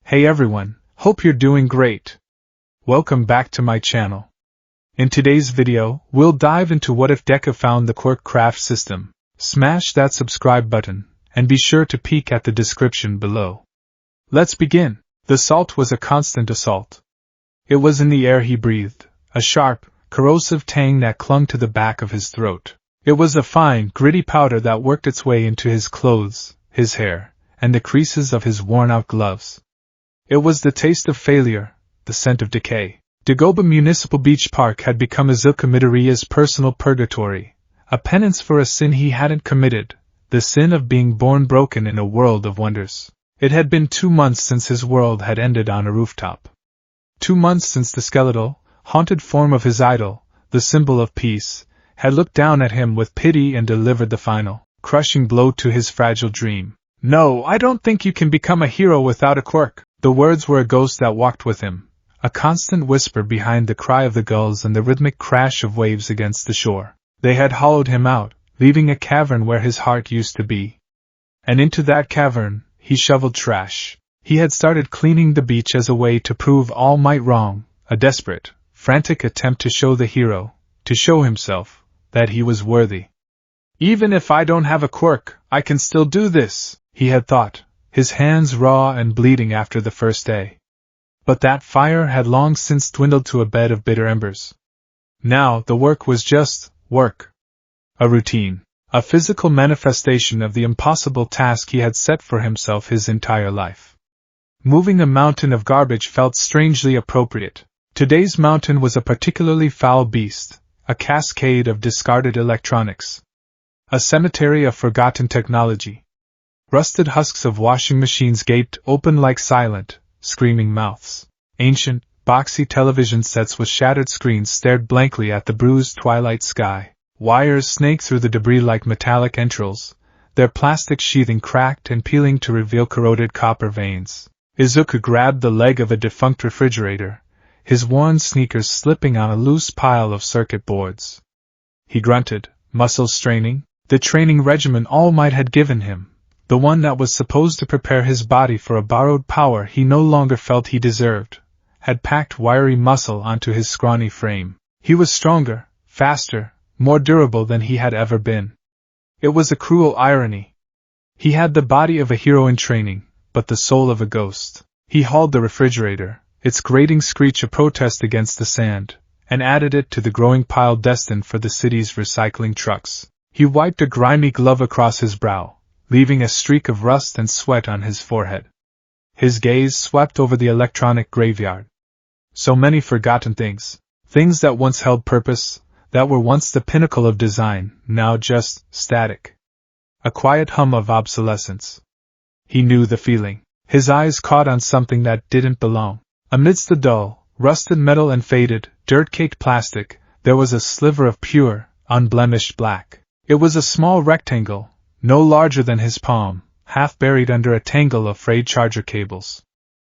Hey everyone, hope you're doing great. Welcome back to my channel. In today's video, we'll dive into what if Deku found the Quirk craft system. Smash that subscribe button, and be sure to peek at the description below. Let's begin. The salt was a constant assault. It was in the air he breathed, a sharp, corrosive tang that clung to the back of his throat. It was a fine, gritty powder that worked its way into his clothes, his hair, and the creases of his worn-out gloves. It was the taste of failure, the scent of decay. Dagoba Municipal Beach Park had become Izuku Midoriya's personal purgatory, a penance for a sin he hadn't committed, the sin of being born broken in a world of wonders. It had been 2 months since his world had ended on a rooftop. 2 months since the skeletal, haunted form of his idol, the symbol of peace, had looked down at him with pity and delivered the final, crushing blow to his fragile dream. "No, I don't think you can become a hero without a quirk." The words were a ghost that walked with him, a constant whisper behind the cry of the gulls and the rhythmic crash of waves against the shore. They had hollowed him out, leaving a cavern where his heart used to be. And into that cavern, he shoveled trash. He had started cleaning the beach as a way to prove all might wrong, a desperate, frantic attempt to show the hero, to show himself, that he was worthy. "Even if I don't have a quirk, I can still do this," he had thought, his hands raw and bleeding after the first day. But that fire had long since dwindled to a bed of bitter embers. Now the work was just work. A routine, a physical manifestation of the impossible task he had set for himself his entire life. Moving a mountain of garbage felt strangely appropriate. Today's mountain was a particularly foul beast, a cascade of discarded electronics. A cemetery of forgotten technology. Rusted husks of washing machines gaped open like silent, screaming mouths. Ancient, boxy television sets with shattered screens stared blankly at the bruised twilight sky. Wires snaked through the debris like metallic entrails, their plastic sheathing cracked and peeling to reveal corroded copper veins. Izuku grabbed the leg of a defunct refrigerator, his worn sneakers slipping on a loose pile of circuit boards. He grunted, muscles straining. The training regimen All Might had given him, the one that was supposed to prepare his body for a borrowed power he no longer felt he deserved, had packed wiry muscle onto his scrawny frame. He was stronger, faster, more durable than he had ever been. It was a cruel irony. He had the body of a hero in training, but the soul of a ghost. He hauled the refrigerator, its grating screech a protest against the sand, and added it to the growing pile destined for the city's recycling trucks. He wiped a grimy glove across his brow, leaving a streak of rust and sweat on his forehead. His gaze swept over the electronic graveyard. So many forgotten things, things that once held purpose, that were once the pinnacle of design, now just static. A quiet hum of obsolescence. He knew the feeling. His eyes caught on something that didn't belong. Amidst the dull, rusted metal and faded, dirt-caked plastic, there was a sliver of pure, unblemished black. It was a small rectangle, no larger than his palm, half buried under a tangle of frayed charger cables.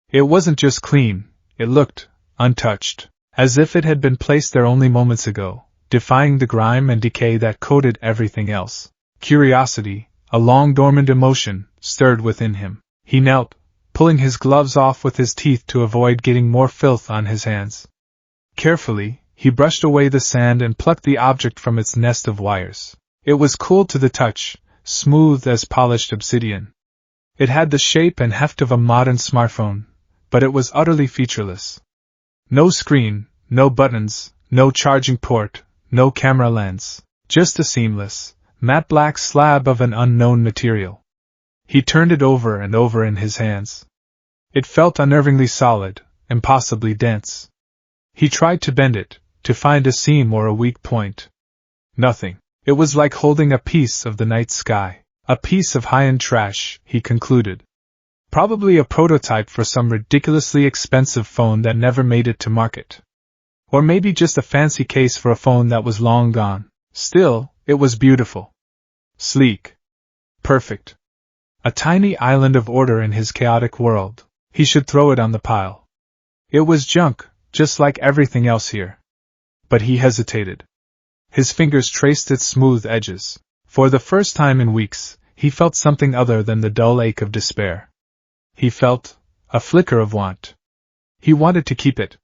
It wasn't just clean, it looked untouched, as if it had been placed there only moments ago, defying the grime and decay that coated everything else. Curiosity, a long-dormant emotion, stirred within him. He knelt, pulling his gloves off with his teeth to avoid getting more filth on his hands. Carefully, he brushed away the sand and plucked the object from its nest of wires. It was cool to the touch, smooth as polished obsidian. It had the shape and heft of a modern smartphone, but it was utterly featureless. No screen, no buttons, no charging port, no camera lens, just a seamless, matte black slab of an unknown material. He turned it over and over in his hands. It felt unnervingly solid, impossibly dense. He tried to bend it, to find a seam or a weak point. Nothing. It was like holding a piece of the night sky, a piece of high-end trash, he concluded. Probably a prototype for some ridiculously expensive phone that never made it to market. Or maybe just a fancy case for a phone that was long gone. Still, it was beautiful. Sleek. Perfect. A tiny island of order in his chaotic world. He should throw it on the pile. It was junk, just like everything else here. But he hesitated. His fingers traced its smooth edges. For the first time in weeks, he felt something other than the dull ache of despair. He felt a flicker of want. He wanted to keep it.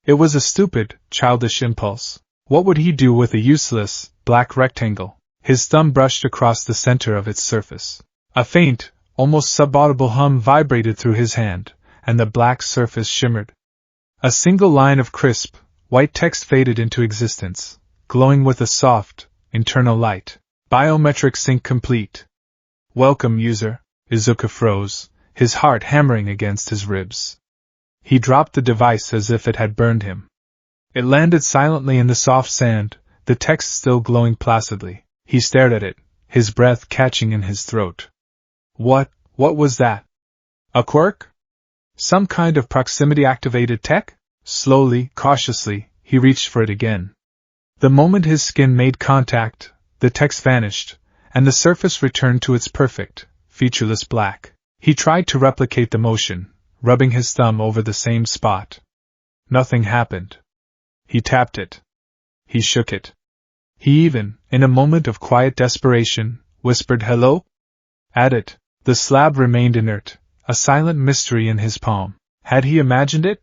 It was a stupid, childish impulse. What would he do with a useless, black rectangle? His thumb brushed across the center of its surface. A faint, almost subaudible hum vibrated through his hand, and the black surface shimmered. A single line of crisp, white text faded into existence, glowing with a soft, internal light. Biometric sync complete. Welcome, user. Izuku froze, his heart hammering against his ribs. He dropped the device as if it had burned him. It landed silently in the soft sand, the text still glowing placidly. He stared at it, his breath catching in his throat. What was that? A quirk? Some kind of proximity-activated tech? Slowly, cautiously, he reached for it again. The moment his skin made contact, the text vanished, and the surface returned to its perfect, featureless black. He tried to replicate the motion, rubbing his thumb over the same spot. Nothing happened. He tapped it. He shook it. He even, in a moment of quiet desperation, whispered hello? At it, the slab remained inert, a silent mystery in his palm. Had he imagined it?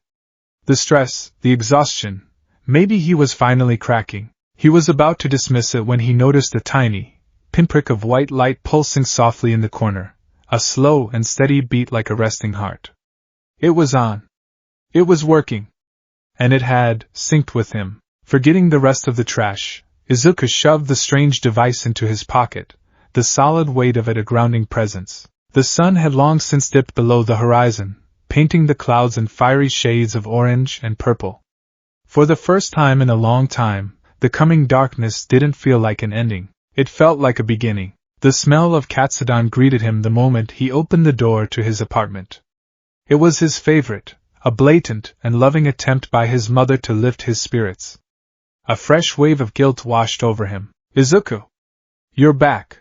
The stress, the exhaustion, maybe he was finally cracking. He was about to dismiss it when he noticed a tiny, pinprick of white light pulsing softly in the corner, a slow and steady beat like a resting heart. It was on. It was working. And it had synced with him. Forgetting the rest of the trash, Izuku shoved the strange device into his pocket, the solid weight of it a grounding presence. The sun had long since dipped below the horizon, painting the clouds in fiery shades of orange and purple. For the first time in a long time, the coming darkness didn't feel like an ending. It felt like a beginning. The smell of katsudon greeted him the moment he opened the door to his apartment. It was his favorite, a blatant and loving attempt by his mother to lift his spirits. A fresh wave of guilt washed over him. Izuku! You're back.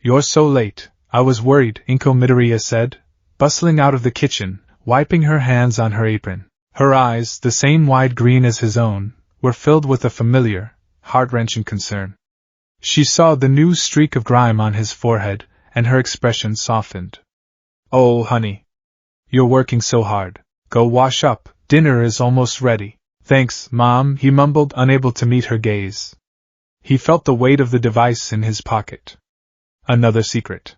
You're so late. I was worried, Inko Midoriya said, bustling out of the kitchen, wiping her hands on her apron. Her eyes, the same wide green as his own, were filled with a familiar, heart-wrenching concern. She saw the new streak of grime on his forehead, and her expression softened. Oh, honey. You're working so hard. Go wash up, dinner is almost ready. Thanks, Mom, he mumbled, unable to meet her gaze. He felt the weight of the device in his pocket. Another secret.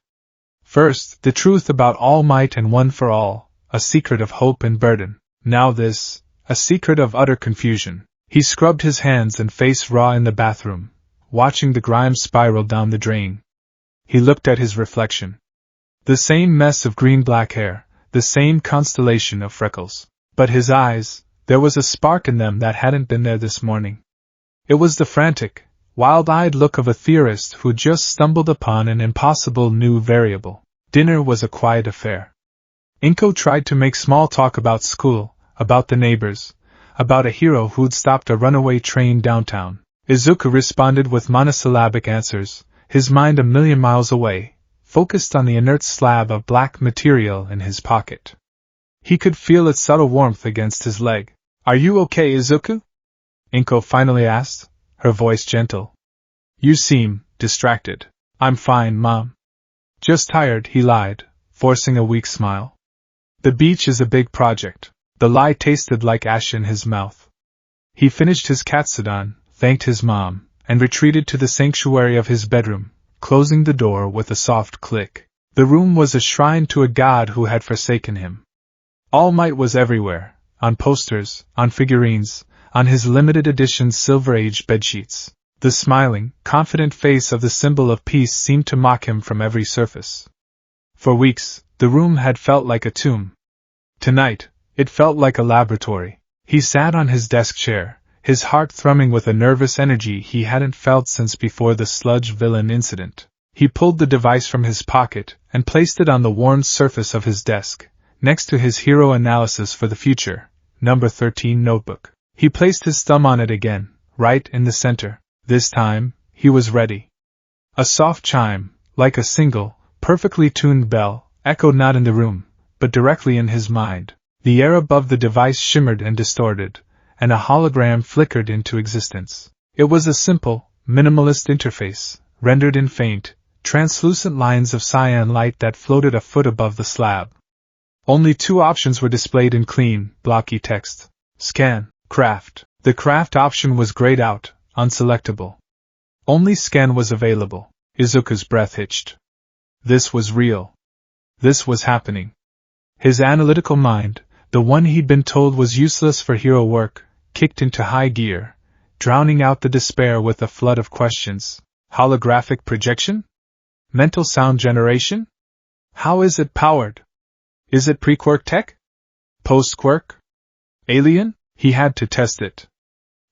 First, the truth about All Might and One for All, a secret of hope and burden. Now this, a secret of utter confusion. He scrubbed his hands and face raw in the bathroom, watching the grime spiral down the drain. He looked at his reflection. The same mess of green-black hair, the same constellation of freckles. But his eyes, there was a spark in them that hadn't been there this morning. It was the frantic, wild-eyed look of a theorist who just stumbled upon an impossible new variable. Dinner was a quiet affair. Inko tried to make small talk about school, about the neighbors, about a hero who'd stopped a runaway train downtown. Izuku responded with monosyllabic answers, his mind a million miles away, focused on the inert slab of black material in his pocket. He could feel its subtle warmth against his leg. Are you okay, Izuku? Inko finally asked, her voice gentle. You seem distracted. I'm fine, Mom. Just tired, he lied, forcing a weak smile. The beach is a big project. The lie tasted like ash in his mouth. He finished his katsudon, thanked his mom, and retreated to the sanctuary of his bedroom, closing the door with a soft click. The room was a shrine to a god who had forsaken him. All Might was everywhere, on posters, on figurines, on his limited edition Silver Age bedsheets. The smiling, confident face of the symbol of peace seemed to mock him from every surface. For weeks, the room had felt like a tomb. Tonight, it felt like a laboratory. He sat on his desk chair, his heart thrumming with a nervous energy he hadn't felt since before the sludge villain incident. He pulled the device from his pocket and placed it on the worn surface of his desk, next to his hero analysis for the future, number 13 notebook. He placed his thumb on it again, right in the center. This time, he was ready. A soft chime, like a single, perfectly tuned bell, echoed not in the room, but directly in his mind. The air above the device shimmered and distorted, and a hologram flickered into existence. It was a simple, minimalist interface, rendered in faint, translucent lines of cyan light that floated a foot above the slab. Only two options were displayed in clean, blocky text. Scan, craft. The craft option was grayed out, unselectable. Only scan was available. Izuku's breath hitched. This was real. This was happening. His analytical mind, the one he'd been told was useless for hero work, kicked into high gear, drowning out the despair with a flood of questions. Holographic projection? Mental sound generation? How is it powered? Is it pre-Quirk tech? Post-Quirk? Alien? He had to test it.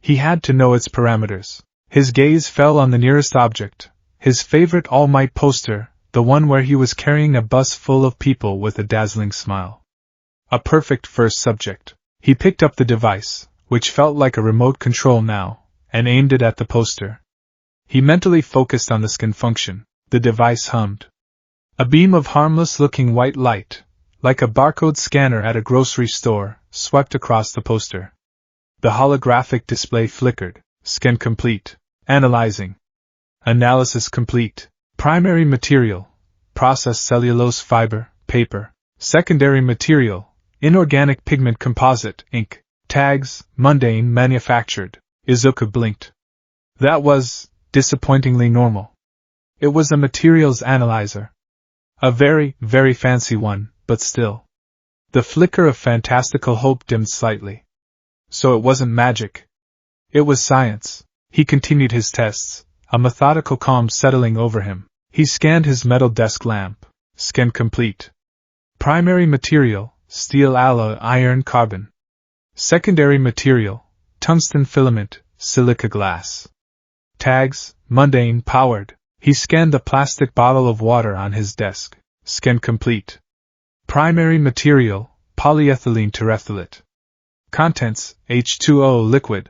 He had to know its parameters. His gaze fell on the nearest object, his favorite All Might poster, the one where he was carrying a bus full of people with a dazzling smile. A perfect first subject. He picked up the device, which felt like a remote control now, and aimed it at the poster. He mentally focused on the scan function. The device hummed. A beam of harmless-looking white light, like a barcode scanner at a grocery store, swept across the poster. The holographic display flickered. Scan complete. Analyzing. Analysis complete. Primary material. Processed cellulose fiber, paper. Secondary material. Inorganic pigment composite, ink. Tags, mundane, manufactured. Izuku blinked. That was, disappointingly normal. It was a materials analyzer. A very, very fancy one, but still. The flicker of fantastical hope dimmed slightly. So it wasn't magic. It was science. He continued his tests, a methodical calm settling over him. He scanned his metal desk lamp. Scan complete. Primary material, steel alloy iron carbon. Secondary material, tungsten filament, silica glass. Tags, mundane powered. He scanned the plastic bottle of water on his desk. Scan complete. Primary material, polyethylene terephthalate. Contents, H2O liquid.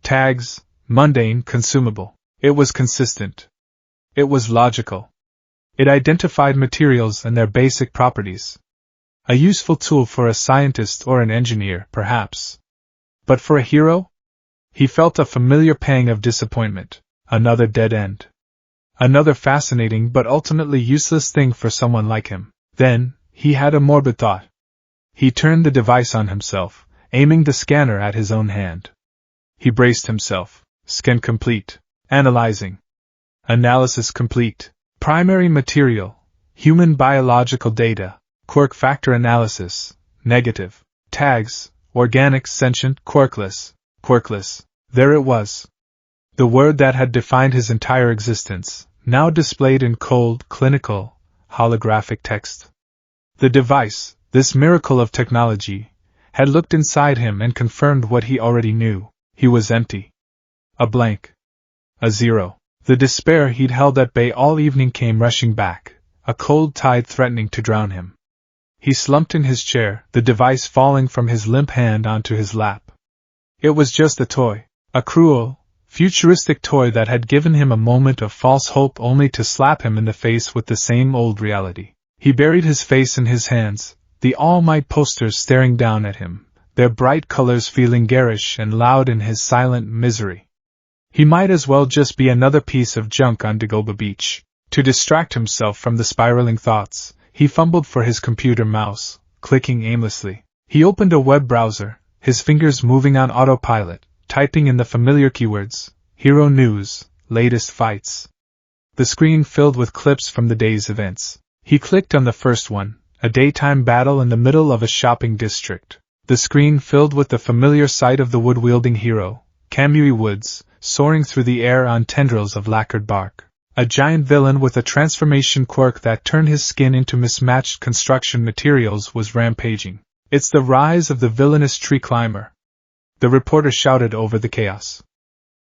Tags, mundane consumable. It was consistent. It was logical. It identified materials and their basic properties. A useful tool for a scientist or an engineer, perhaps. But for a hero? He felt a familiar pang of disappointment. Another dead end. Another fascinating but ultimately useless thing for someone like him. Then, he had a morbid thought. He turned the device on himself, aiming the scanner at his own hand. He braced himself. Scan complete. Analyzing. Analysis complete. Primary material. Human biological data. Quirk factor analysis. Negative. Tags. Organic, sentient, quirkless. Quirkless. There it was. The word that had defined his entire existence, now displayed in cold, clinical, holographic text. The device, this miracle of technology, had looked inside him and confirmed what he already knew. He was empty. A blank. A zero. The despair he'd held at bay all evening came rushing back, a cold tide threatening to drown him. He slumped in his chair, the device falling from his limp hand onto his lap. It was just a toy, a cruel, futuristic toy that had given him a moment of false hope only to slap him in the face with the same old reality. He buried his face in his hands, the All Might posters staring down at him, their bright colors feeling garish and loud in his silent misery. He might as well just be another piece of junk on Dagobah Beach. To distract himself from the spiraling thoughts, he fumbled for his computer mouse, clicking aimlessly. He opened a web browser, his fingers moving on autopilot, typing in the familiar keywords, hero news, latest fights. The screen filled with clips from the day's events. He clicked on the first one, a daytime battle in the middle of a shopping district. The screen filled with the familiar sight of the wood-wielding hero, Kamui Woods, soaring through the air on tendrils of lacquered bark. A giant villain with a transformation quirk that turned his skin into mismatched construction materials was rampaging. It's the rise of the villainous tree climber. The reporter shouted over the chaos.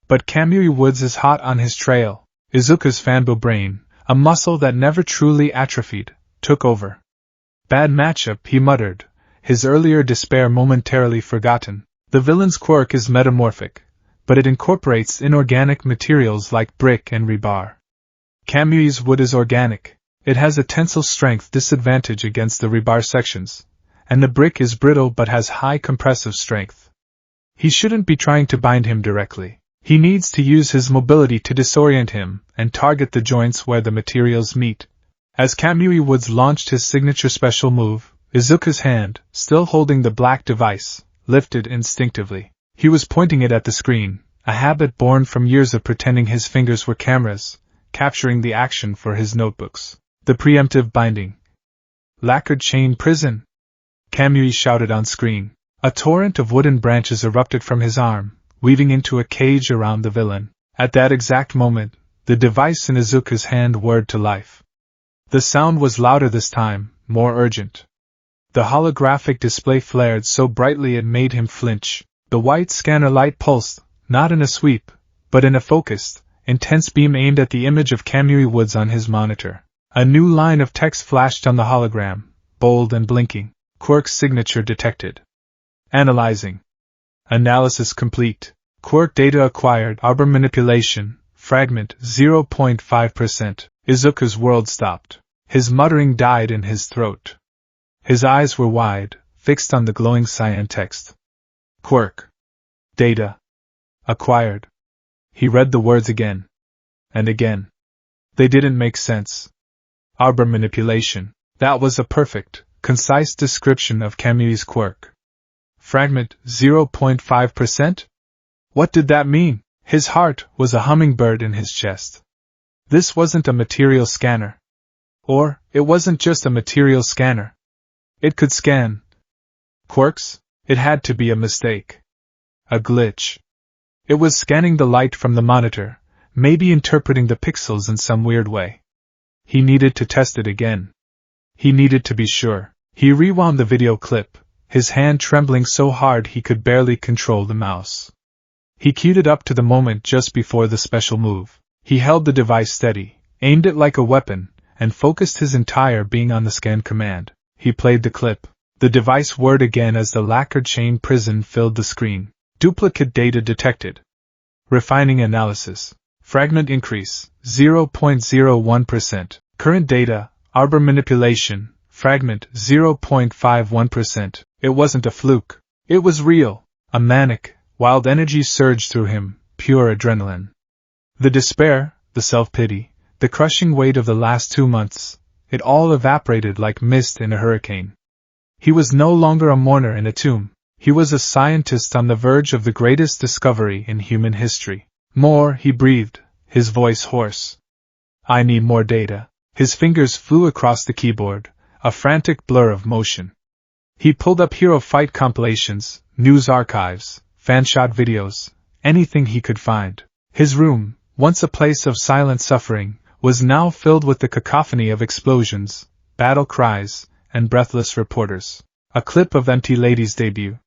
But Kamui Woods is hot on his trail. Izuku's fanboy brain, a muscle that never truly atrophied, took over. Bad matchup, he muttered, his earlier despair momentarily forgotten. The villain's quirk is metamorphic, but it incorporates inorganic materials like brick and rebar. Kamui's wood is organic. It has a tensile strength disadvantage against the rebar sections, and the brick is brittle but has high compressive strength. He shouldn't be trying to bind him directly. He needs to use his mobility to disorient him and target the joints where the materials meet. As Kamui Woods launched his signature special move, Izuku's hand, still holding the black device, lifted instinctively. He was pointing it at the screen, a habit born from years of pretending his fingers were cameras, capturing the action for his notebooks. The preemptive binding. Lacquered chain prison! Kamui shouted on screen. A torrent of wooden branches erupted from his arm, weaving into a cage around the villain. At that exact moment, the device in Izuku's hand whirred to life. The sound was louder this time, more urgent. The holographic display flared so brightly it made him flinch. The white scanner light pulsed, not in a sweep, but in a focused, intense beam aimed at the image of Kamui Woods on his monitor. A new line of text flashed on the hologram, bold and blinking. Quirk's signature detected. Analyzing. Analysis complete. Quirk data acquired. Arbor manipulation. Fragment 0.5%. Izuku's world stopped. His muttering died in his throat. His eyes were wide, fixed on the glowing cyan text. Quirk. Data. Acquired. He read the words again. And again. They didn't make sense. Arbor manipulation. That was a perfect, concise description of Kamui's quirk. Fragment 0.5%? What did that mean? His heart was a hummingbird in his chest. This wasn't a material scanner. Or, it wasn't just a material scanner. It could scan quirks? It had to be a mistake. A glitch. It was scanning the light from the monitor, maybe interpreting the pixels in some weird way. He needed to test it again. He needed to be sure. He rewound the video clip, his hand trembling so hard he could barely control the mouse. He queued it up to the moment just before the special move. He held the device steady, aimed it like a weapon, and focused his entire being on the scan command. He played the clip. The device whirred again as the lacquered chain prison filled the screen. Duplicate data detected. Refining analysis. Fragment increase, 0.01%. Current data, arbor manipulation, fragment 0.51%. It wasn't a fluke. It was real. A manic, wild energy surged through him, pure adrenaline. The despair, the self-pity, the crushing weight of the last 2 months, it all evaporated like mist in a hurricane. He was no longer a mourner in a tomb. He was a scientist on the verge of the greatest discovery in human history. More, he breathed, his voice hoarse. I need more data. His fingers flew across the keyboard, a frantic blur of motion. He pulled up hero fight compilations, news archives, fanshot videos, anything he could find. His room, once a place of silent suffering, was now filled with the cacophony of explosions, battle cries, and breathless reporters. A clip of Empty Lady's debut.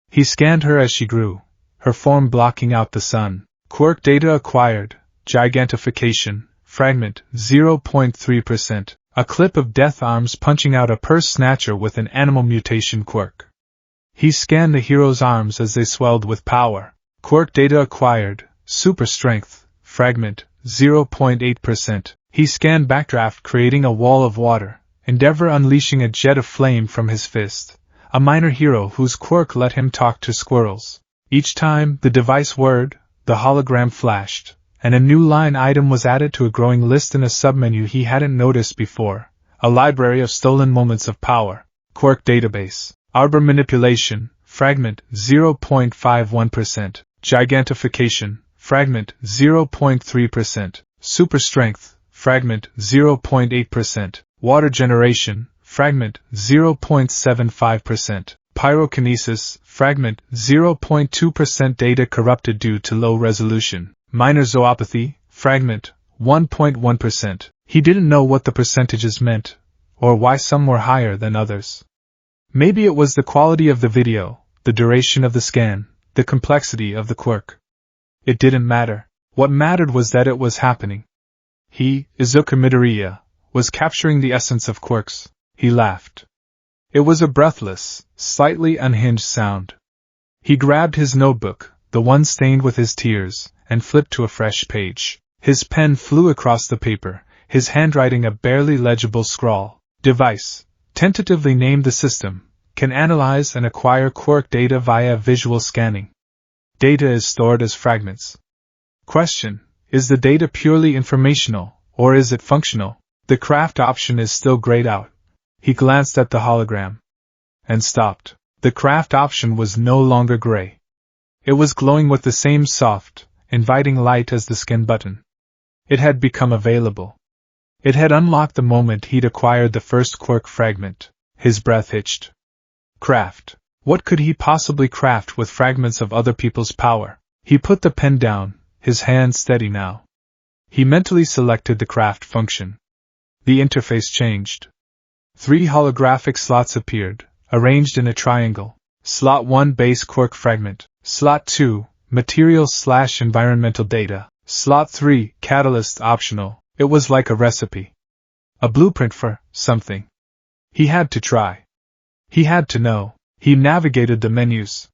He scanned her as she grew, her form blocking out the sun. Quirk data acquired, gigantification, fragment 0.3%. A clip of Death Arms punching out a purse snatcher with an animal mutation quirk. He scanned the hero's arms as they swelled with power. Quirk data acquired, super strength, fragment 0.8%. He scanned Backdraft creating a wall of water, Endeavor unleashing a jet of flame from his fist, a minor hero whose quirk let him talk to squirrels. Each time the device whirred, the hologram flashed, and a new line item was added to a growing list in a submenu he hadn't noticed before, a library of stolen moments of power. Quirk database, arbor manipulation, fragment 0.51%, gigantification, fragment 0.3%, super strength, fragment 0.8%, water generation, fragment 0.75%, pyrokinesis, fragment 0.2%, data corrupted due to low resolution, minor zoopathy, fragment 1.1%. He didn't know what the percentages meant, or why some were higher than others. Maybe it was the quality of the video, the duration of the scan, the complexity of the quirk. It didn't matter. What mattered was that it was happening. He, Izuku Midoriya, was capturing the essence of quirks. He laughed. It was a breathless, slightly unhinged sound. He grabbed his notebook, the one stained with his tears, and flipped to a fresh page. His pen flew across the paper, his handwriting a barely legible scrawl. Device, tentatively named the system, can analyze and acquire quirk data via visual scanning. Data is stored as fragments. Question: is the data purely informational, or is it functional? The craft option is still grayed out. He glanced at the hologram. And stopped. The craft option was no longer gray. It was glowing with the same soft, inviting light as the skin button. It had become available. It had unlocked the moment he'd acquired the first Quirk fragment. His breath hitched. Craft. What could he possibly craft with fragments of other people's power? He put the pen down, his hand steady now. He mentally selected the craft function. The interface changed. 3 holographic slots appeared, arranged in a triangle. Slot 1 base Quirk fragment. Slot 2, material/environmental data. Slot 3, catalyst optional. It was like a recipe. A blueprint for something. He had to try. He had to know. He navigated the menus.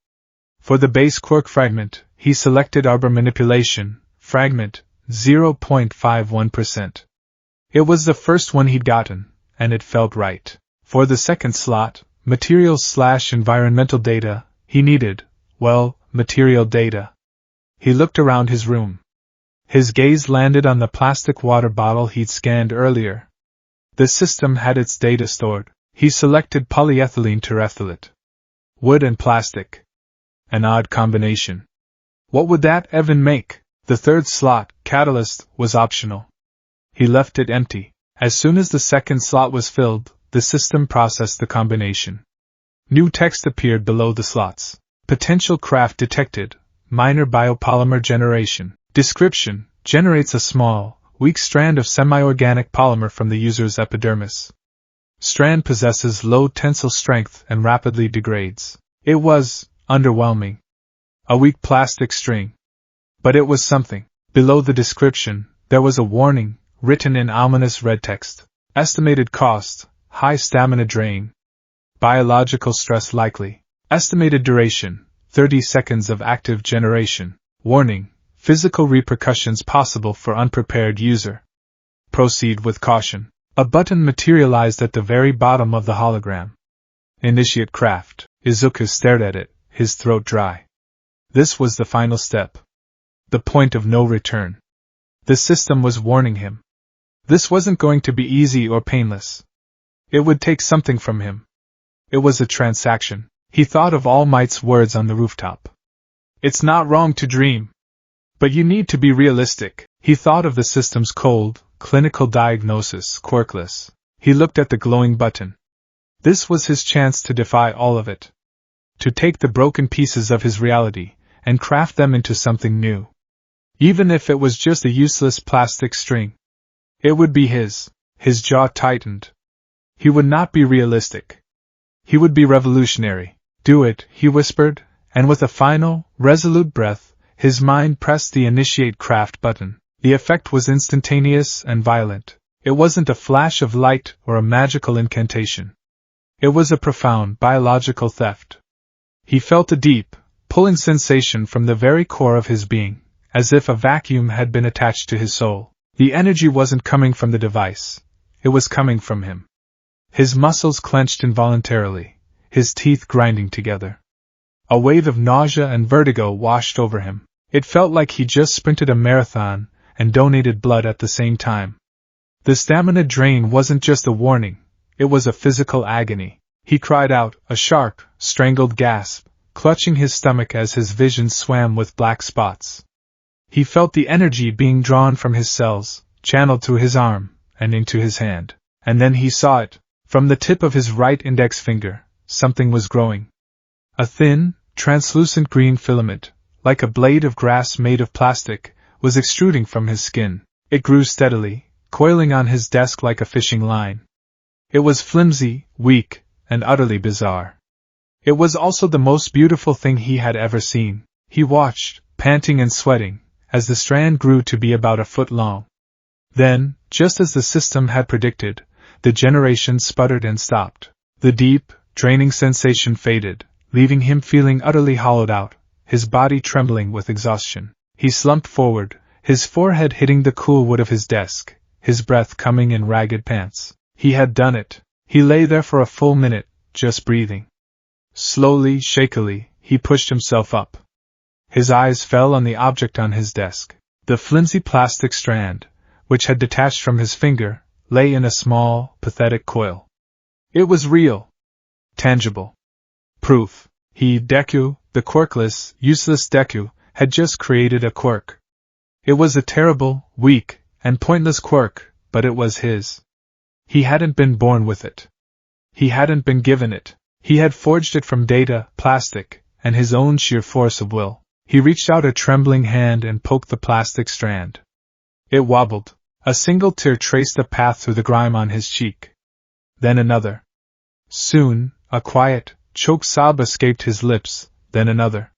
For the base Quirk fragment, he selected Arbor Manipulation, fragment, 0.51%. It was the first one he'd gotten, and it felt right. For the second slot, material/environmental data, he needed, well, material data. He looked around his room. His gaze landed on the plastic water bottle he'd scanned earlier. The system had its data stored. He selected polyethylene terephthalate. Wood and plastic. An odd combination. What would that even make? The third slot, catalyst, was optional. He left it empty. As soon as the second slot was filled, the system processed the combination. New text appeared below the slots. Potential craft detected. Minor biopolymer generation. Description: generates a small, weak strand of semi-organic polymer from the user's epidermis. Strand possesses low tensile strength and rapidly degrades. It was underwhelming. A weak plastic string. But it was something. Below the description, there was a warning, written in ominous red text. Estimated cost, high stamina drain. Biological stress likely. Estimated duration, 30 seconds of active generation. Warning, physical repercussions possible for unprepared user. Proceed with caution. A button materialized at the very bottom of the hologram. Initiate craft. Izuku stared at it, his throat dry. This was the final step. The point of no return. The system was warning him. This wasn't going to be easy or painless. It would take something from him. It was a transaction. He thought of All Might's words on the rooftop. It's not wrong to dream. But you need to be realistic. He thought of the system's cold, clinical diagnosis, quirkless. He looked at the glowing button. This was his chance to defy all of it. To take the broken pieces of his reality and craft them into something new. Even if it was just a useless plastic string. It would be his. His jaw tightened. He would not be realistic. He would be revolutionary. Do it, he whispered, and with a final, resolute breath, his mind pressed the initiate craft button. The effect was instantaneous and violent. It wasn't a flash of light or a magical incantation. It was a profound biological theft. He felt a deep, pulling sensation from the very core of his being, as if a vacuum had been attached to his soul. The energy wasn't coming from the device. It was coming from him. His muscles clenched involuntarily, his teeth grinding together. A wave of nausea and vertigo washed over him. It felt like he just sprinted a marathon and donated blood at the same time. The stamina drain wasn't just a warning, it was a physical agony. He cried out, a sharp, strangled gasp, clutching his stomach as his vision swam with black spots. He felt the energy being drawn from his cells, channeled through his arm, and into his hand. And then he saw it. From the tip of his right index finger, something was growing. A thin, translucent green filament, like a blade of grass made of plastic, was extruding from his skin. It grew steadily, coiling on his desk like a fishing line. It was flimsy, weak, and utterly bizarre. It was also the most beautiful thing he had ever seen. He watched, panting and sweating, as the strand grew to be about a foot long. Then, just as the system had predicted, the generation sputtered and stopped. The deep, draining sensation faded, leaving him feeling utterly hollowed out, his body trembling with exhaustion. He slumped forward, his forehead hitting the cool wood of his desk, his breath coming in ragged pants. He had done it. He lay there for a full minute, just breathing. Slowly, shakily, he pushed himself up. His eyes fell on the object on his desk. The flimsy plastic strand, which had detached from his finger, lay in a small, pathetic coil. It was real. Tangible. Proof. He, Deku, the quirkless, useless Deku, had just created a quirk. It was a terrible, weak, and pointless quirk, but it was his. He hadn't been born with it. He hadn't been given it. He had forged it from data, plastic, and his own sheer force of will. He reached out a trembling hand and poked the plastic strand. It wobbled. A single tear traced a path through the grime on his cheek. Then another. Soon, a quiet, choked sob escaped his lips, then another.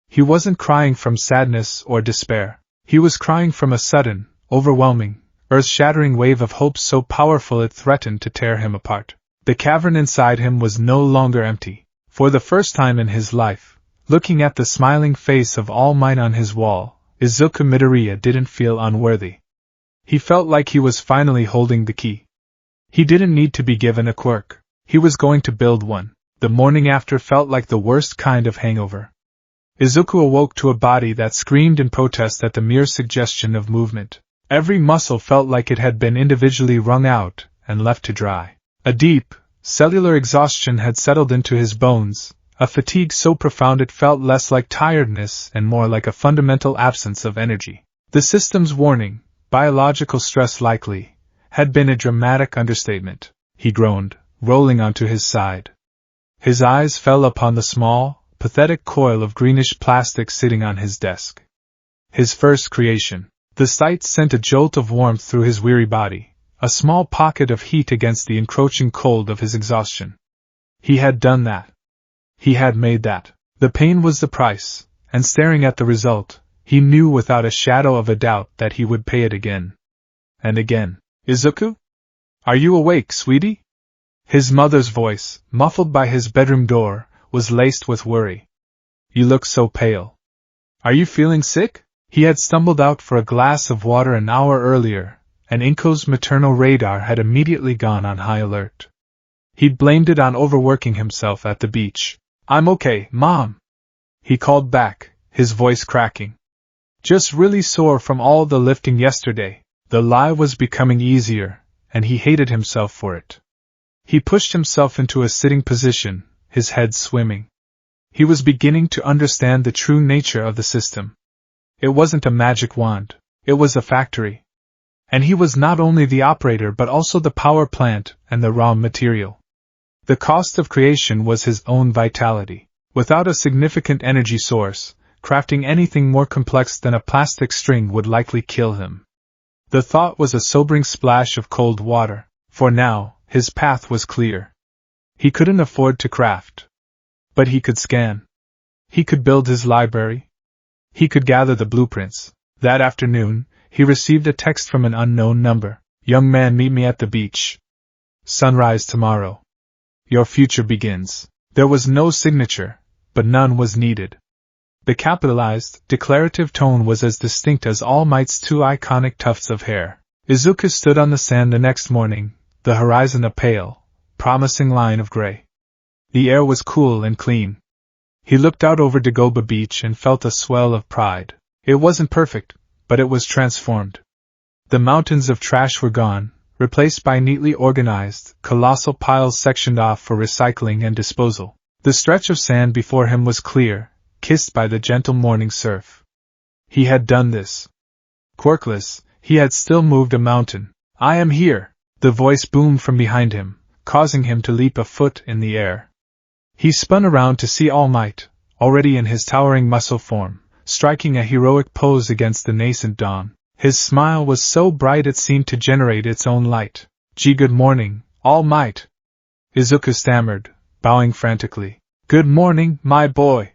He wasn't crying from sadness or despair. He was crying from a sudden, overwhelming, earth-shattering wave of hope so powerful it threatened to tear him apart. The cavern inside him was no longer empty. For the first time in his life, looking at the smiling face of All Might on his wall, Izuku Midoriya didn't feel unworthy. He felt like he was finally holding the key. He didn't need to be given a quirk. He was going to build one. The morning after felt like the worst kind of hangover. Izuku awoke to a body that screamed in protest at the mere suggestion of movement. Every muscle felt like it had been individually wrung out and left to dry. A deep, cellular exhaustion had settled into his bones, a fatigue so profound it felt less like tiredness and more like a fundamental absence of energy. The system's warning, biological stress likely, had been a dramatic understatement. He groaned, rolling onto his side. His eyes fell upon the small, pathetic coil of greenish plastic sitting on his desk. His first creation. The sight sent a jolt of warmth through his weary body, a small pocket of heat against the encroaching cold of his exhaustion. He had done that. He had made that. The pain was the price, and staring at the result, he knew without a shadow of a doubt that he would pay it again. And again. Izuku? Are you awake, sweetie? His mother's voice, muffled by his bedroom door, was laced with worry. You look so pale. Are you feeling sick? He had stumbled out for a glass of water an hour earlier, and Inko's maternal radar had immediately gone on high alert. He'd blamed it on overworking himself at the beach. I'm okay, Mom. He called back, his voice cracking. Just really sore from all the lifting yesterday. The lie was becoming easier, and he hated himself for it. He pushed himself into a sitting position, his head swimming. He was beginning to understand the true nature of the system. It wasn't a magic wand, it was a factory. And he was not only the operator but also the power plant and the raw material. The cost of creation was his own vitality. Without a significant energy source, crafting anything more complex than a plastic string would likely kill him. The thought was a sobering splash of cold water, for now, his path was clear. He couldn't afford to craft. But he could scan. He could build his library. He could gather the blueprints. That afternoon, he received a text from an unknown number. Young man, meet me at the beach. Sunrise tomorrow. Your future begins. There was no signature, but none was needed. The capitalized, declarative tone was as distinct as All Might's two iconic tufts of hair. Izuku stood on the sand the next morning, the horizon a pale, promising line of gray. The air was cool and clean. He looked out over Dagoba Beach and felt a swell of pride. It wasn't perfect, but it was transformed. The mountains of trash were gone, replaced by neatly organized, colossal piles sectioned off for recycling and disposal. The stretch of sand before him was clear, kissed by the gentle morning surf. He had done this. Quirkless, he had still moved a mountain. I am here! The voice boomed from behind him, causing him to leap a foot in the air. He spun around to see All Might, already in his towering muscle form, striking a heroic pose against the nascent dawn. His smile was so bright it seemed to generate its own light. Gee, good morning, All Might. Izuku stammered, bowing frantically. Good morning, my boy.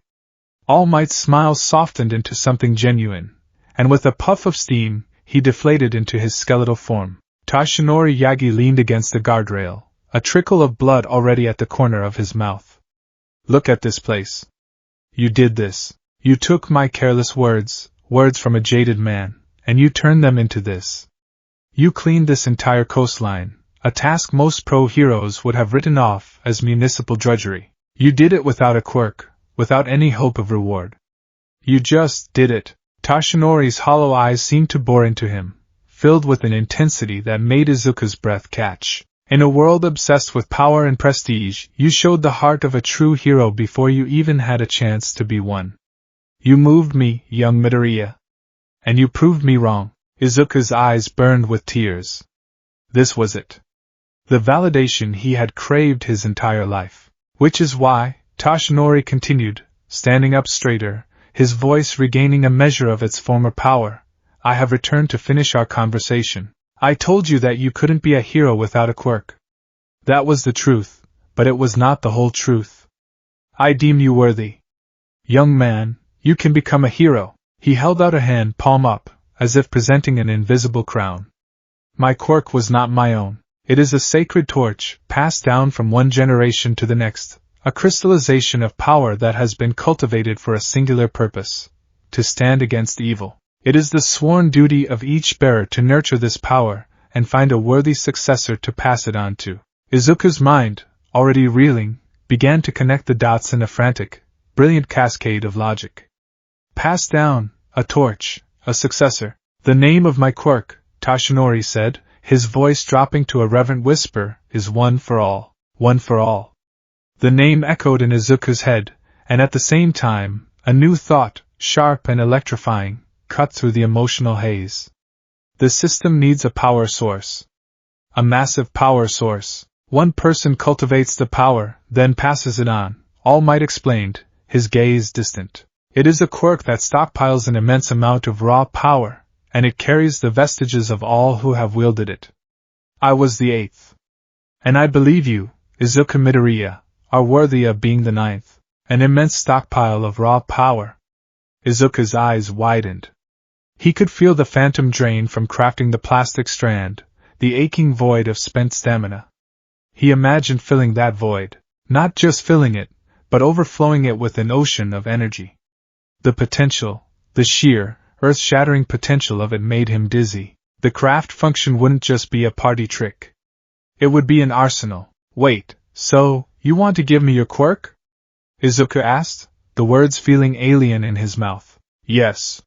All Might's smile softened into something genuine, and with a puff of steam, he deflated into his skeletal form. Toshinori Yagi leaned against the guardrail, a trickle of blood already at the corner of his mouth. Look at this place. You did this. You took my careless words from a jaded man, and you turned them into this. You cleaned this entire coastline, a task most pro-heroes would have written off as municipal drudgery. You did it without a quirk, without any hope of reward. You just did it. Toshinori's hollow eyes seemed to bore into him, filled with an intensity that made Izuku's breath catch. In a world obsessed with power and prestige, you showed the heart of a true hero before you even had a chance to be one. You moved me, young Midoriya. And you proved me wrong. Izuku's eyes burned with tears. This was it. The validation he had craved his entire life. Which is why, Toshinori continued, standing up straighter, his voice regaining a measure of its former power, I have returned to finish our conversation. I told you that you couldn't be a hero without a quirk. That was the truth, but it was not the whole truth. I deem you worthy. Young man, you can become a hero. He held out a hand, palm up, as if presenting an invisible crown. My quirk was not my own. It is a sacred torch, passed down from one generation to the next, a crystallization of power that has been cultivated for a singular purpose, to stand against evil. It is the sworn duty of each bearer to nurture this power, and find a worthy successor to pass it on to. Izuku's mind, already reeling, began to connect the dots in a frantic, brilliant cascade of logic. Pass down, a torch, a successor. The name of my quirk, Toshinori said, his voice dropping to a reverent whisper, is one for all, one for all. The name echoed in Izuku's head, and at the same time, a new thought, sharp and electrifying, cut through the emotional haze. The system needs a power source. A massive power source. One person cultivates the power, then passes it on, All Might explained, his gaze distant. It is a quirk that stockpiles an immense amount of raw power, and it carries the vestiges of all who have wielded it. I was the 8th. And I believe you, Izuku Midoriya, are worthy of being the 9th. An immense stockpile of raw power. Izuku's eyes widened. He could feel the phantom drain from crafting the plastic strand, the aching void of spent stamina. He imagined filling that void, not just filling it, but overflowing it with an ocean of energy. The potential, the sheer, earth-shattering potential of it made him dizzy. The craft function wouldn't just be a party trick. It would be an arsenal. Wait, so, you want to give me your quirk? Izuku asked, the words feeling alien in his mouth. Yes.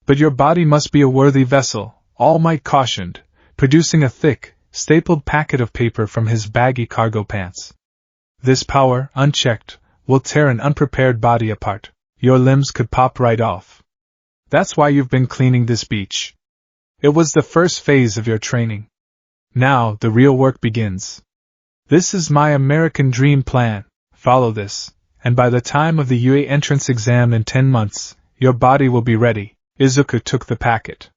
But your body must be a worthy vessel, All Might cautioned, producing a thick, stapled packet of paper from his baggy cargo pants. This power, unchecked, will tear an unprepared body apart. Your limbs could pop right off. That's why you've been cleaning this beach. It was the first phase of your training. Now, the real work begins. This is my American dream plan. Follow this, and by the time of the UA entrance exam in 10 months, your body will be ready. Izuku took the packet.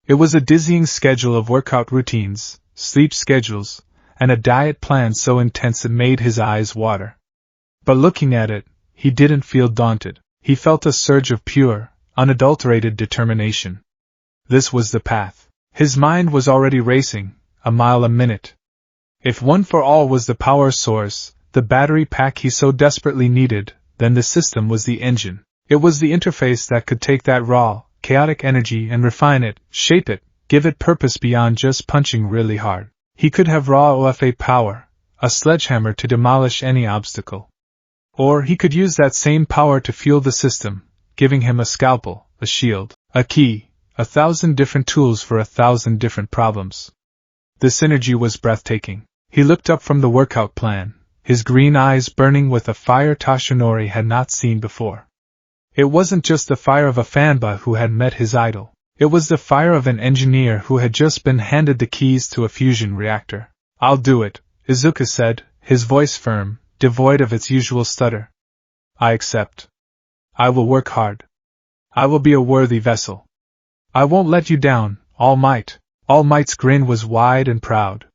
It was a dizzying schedule of workout routines, sleep schedules, and a diet plan so intense it made his eyes water. But looking at it, he didn't feel daunted. He felt a surge of pure, unadulterated determination. This was the path. His mind was already racing, a mile a minute. If One for All was the power source, the battery pack he so desperately needed, then the system was the engine. It was the interface that could take that raw, chaotic energy and refine it, shape it, give it purpose beyond just punching really hard. He could have raw OFA power, a sledgehammer to demolish any obstacle. Or he could use that same power to fuel the system, giving him a scalpel, a shield, a key, 1,000 different tools for 1,000 different problems. The synergy was breathtaking. He looked up from the workout plan, his green eyes burning with a fire Toshinori had not seen before. It wasn't just the fire of a fanboy who had met his idol. It was the fire of an engineer who had just been handed the keys to a fusion reactor. I'll do it, Izuku said, his voice firm, devoid of its usual stutter. I accept. I will work hard. I will be a worthy vessel. I won't let you down, All Might. All Might's grin was wide and proud.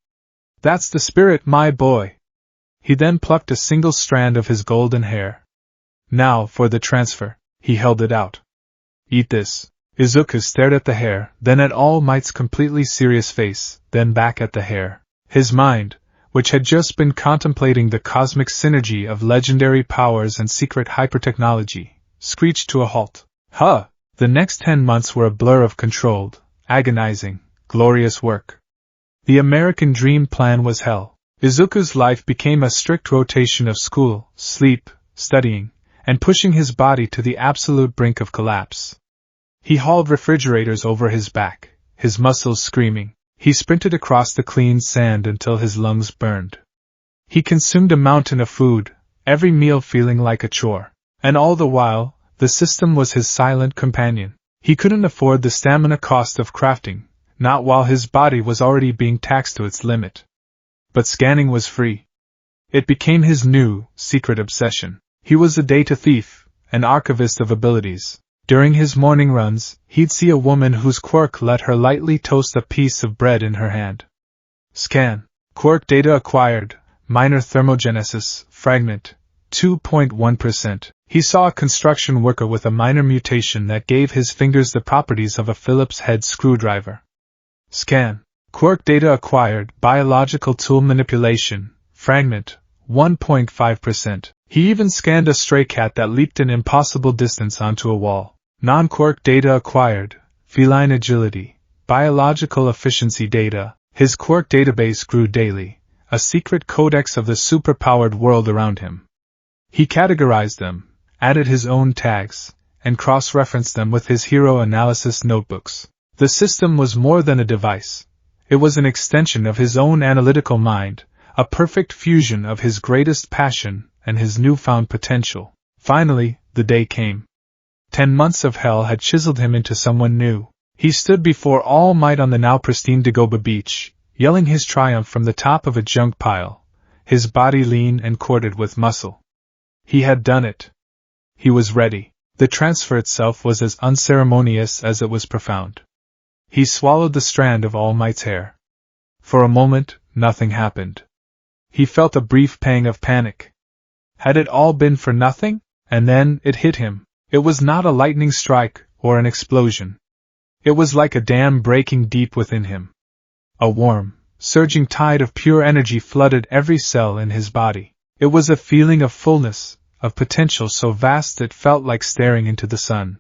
That's the spirit, my boy. He then plucked a single strand of his golden hair. Now for the transfer. He held it out. Eat this. Izuku stared at the hair, then at All Might's completely serious face, then back at the hair. His mind, which had just been contemplating the cosmic synergy of legendary powers and secret hypertechnology, screeched to a halt. Huh! The next 10 months were a blur of controlled, agonizing, glorious work. The American dream plan was hell. Izuku's life became a strict rotation of school, sleep, studying, and pushing his body to the absolute brink of collapse. He hauled refrigerators over his back, his muscles screaming. He sprinted across the clean sand until his lungs burned. He consumed a mountain of food, every meal feeling like a chore. And all the while, the system was his silent companion. He couldn't afford the stamina cost of crafting, not while his body was already being taxed to its limit. But scanning was free. It became his new, secret obsession. He was a data thief, an archivist of abilities. During his morning runs, he'd see a woman whose quirk let her lightly toast a piece of bread in her hand. Scan. Quirk data acquired, minor thermogenesis, fragment, 2.1%. He saw a construction worker with a minor mutation that gave his fingers the properties of a Phillips head screwdriver. Scan. Quirk data acquired, biological tool manipulation, fragment, 1.5%. He even scanned a stray cat that leaped an impossible distance onto a wall. Non-quirk data acquired, feline agility, biological efficiency data. His quirk database grew daily, a secret codex of the superpowered world around him. He categorized them, added his own tags, and cross-referenced them with his hero analysis notebooks. The system was more than a device. It was an extension of his own analytical mind, a perfect fusion of his greatest passion and his newfound potential. Finally, the day came. 10 months of hell had chiseled him into someone new. He stood before All Might on the now pristine Dagoba beach, yelling his triumph from the top of a junk pile, his body lean and corded with muscle. He had done it. He was ready. The transfer itself was as unceremonious as it was profound. He swallowed the strand of All Might's hair. For a moment, nothing happened. He felt a brief pang of panic. Had it all been for nothing? And then it hit him. It was not a lightning strike or an explosion. It was like a dam breaking deep within him. A warm, surging tide of pure energy flooded every cell in his body. It was a feeling of fullness, of potential so vast it felt like staring into the sun.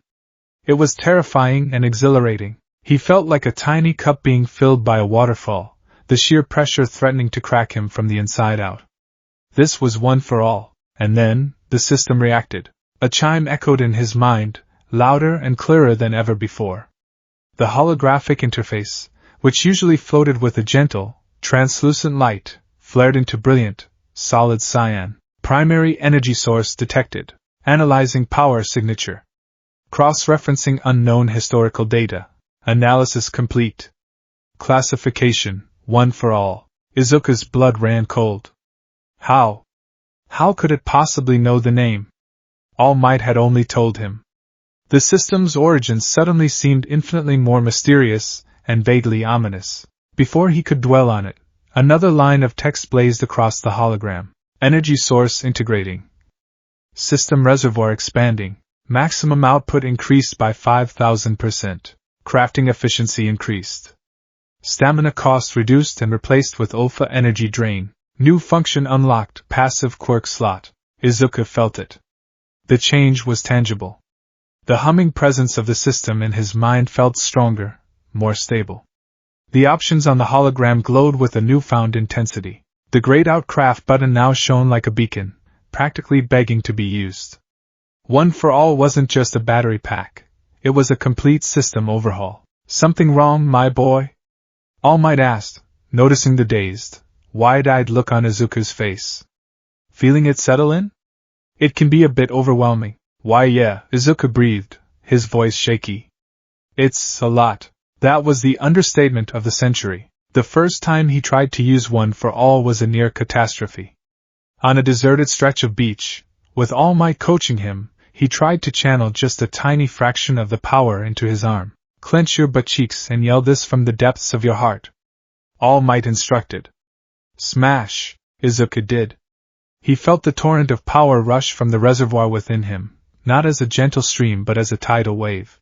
It was terrifying and exhilarating. He felt like a tiny cup being filled by a waterfall, the sheer pressure threatening to crack him from the inside out. This was one for all. And then, the system reacted. A chime echoed in his mind, louder and clearer than ever before. The holographic interface, which usually floated with a gentle, translucent light, flared into brilliant, solid cyan. Primary energy source detected. Analyzing power signature. Cross-referencing unknown historical data. Analysis complete. Classification, one for all. Izuku's blood ran cold. How? How could it possibly know the name? All Might had only told him. The system's origins suddenly seemed infinitely more mysterious and vaguely ominous. Before he could dwell on it, another line of text blazed across the hologram. Energy source integrating. System reservoir expanding. Maximum output increased by 5,000%. Crafting efficiency increased. Stamina cost reduced and replaced with alpha energy drain. New function unlocked, passive quirk slot. Izuku felt it. The change was tangible. The humming presence of the system in his mind felt stronger, more stable. The options on the hologram glowed with a newfound intensity. The grayed out craft button now shone like a beacon, practically begging to be used. One for All wasn't just a battery pack. It was a complete system overhaul. Something wrong, my boy? All Might asked, noticing the dazed, wide-eyed look on Izuku's face. Feeling it settle in? It can be a bit overwhelming. Why yeah, Izuku breathed, his voice shaky. It's a lot. That was the understatement of the century. The first time he tried to use one for all was a near catastrophe. On a deserted stretch of beach, with All Might coaching him, he tried to channel just a tiny fraction of the power into his arm. Clench your butt cheeks and yell this from the depths of your heart. All Might instructed. Smash! Izuku did. He felt the torrent of power rush from the reservoir within him, not as a gentle stream but as a tidal wave.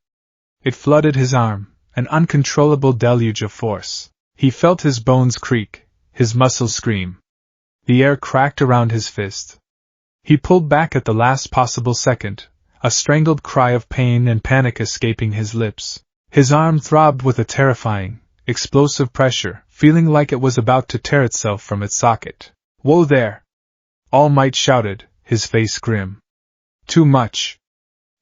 It flooded his arm, an uncontrollable deluge of force. He felt his bones creak, his muscles scream. The air cracked around his fist. He pulled back at the last possible second, a strangled cry of pain and panic escaping his lips. His arm throbbed with a terrifying, explosive pressure, feeling like it was about to tear itself from its socket. Whoa there! All Might shouted, his face grim. Too much.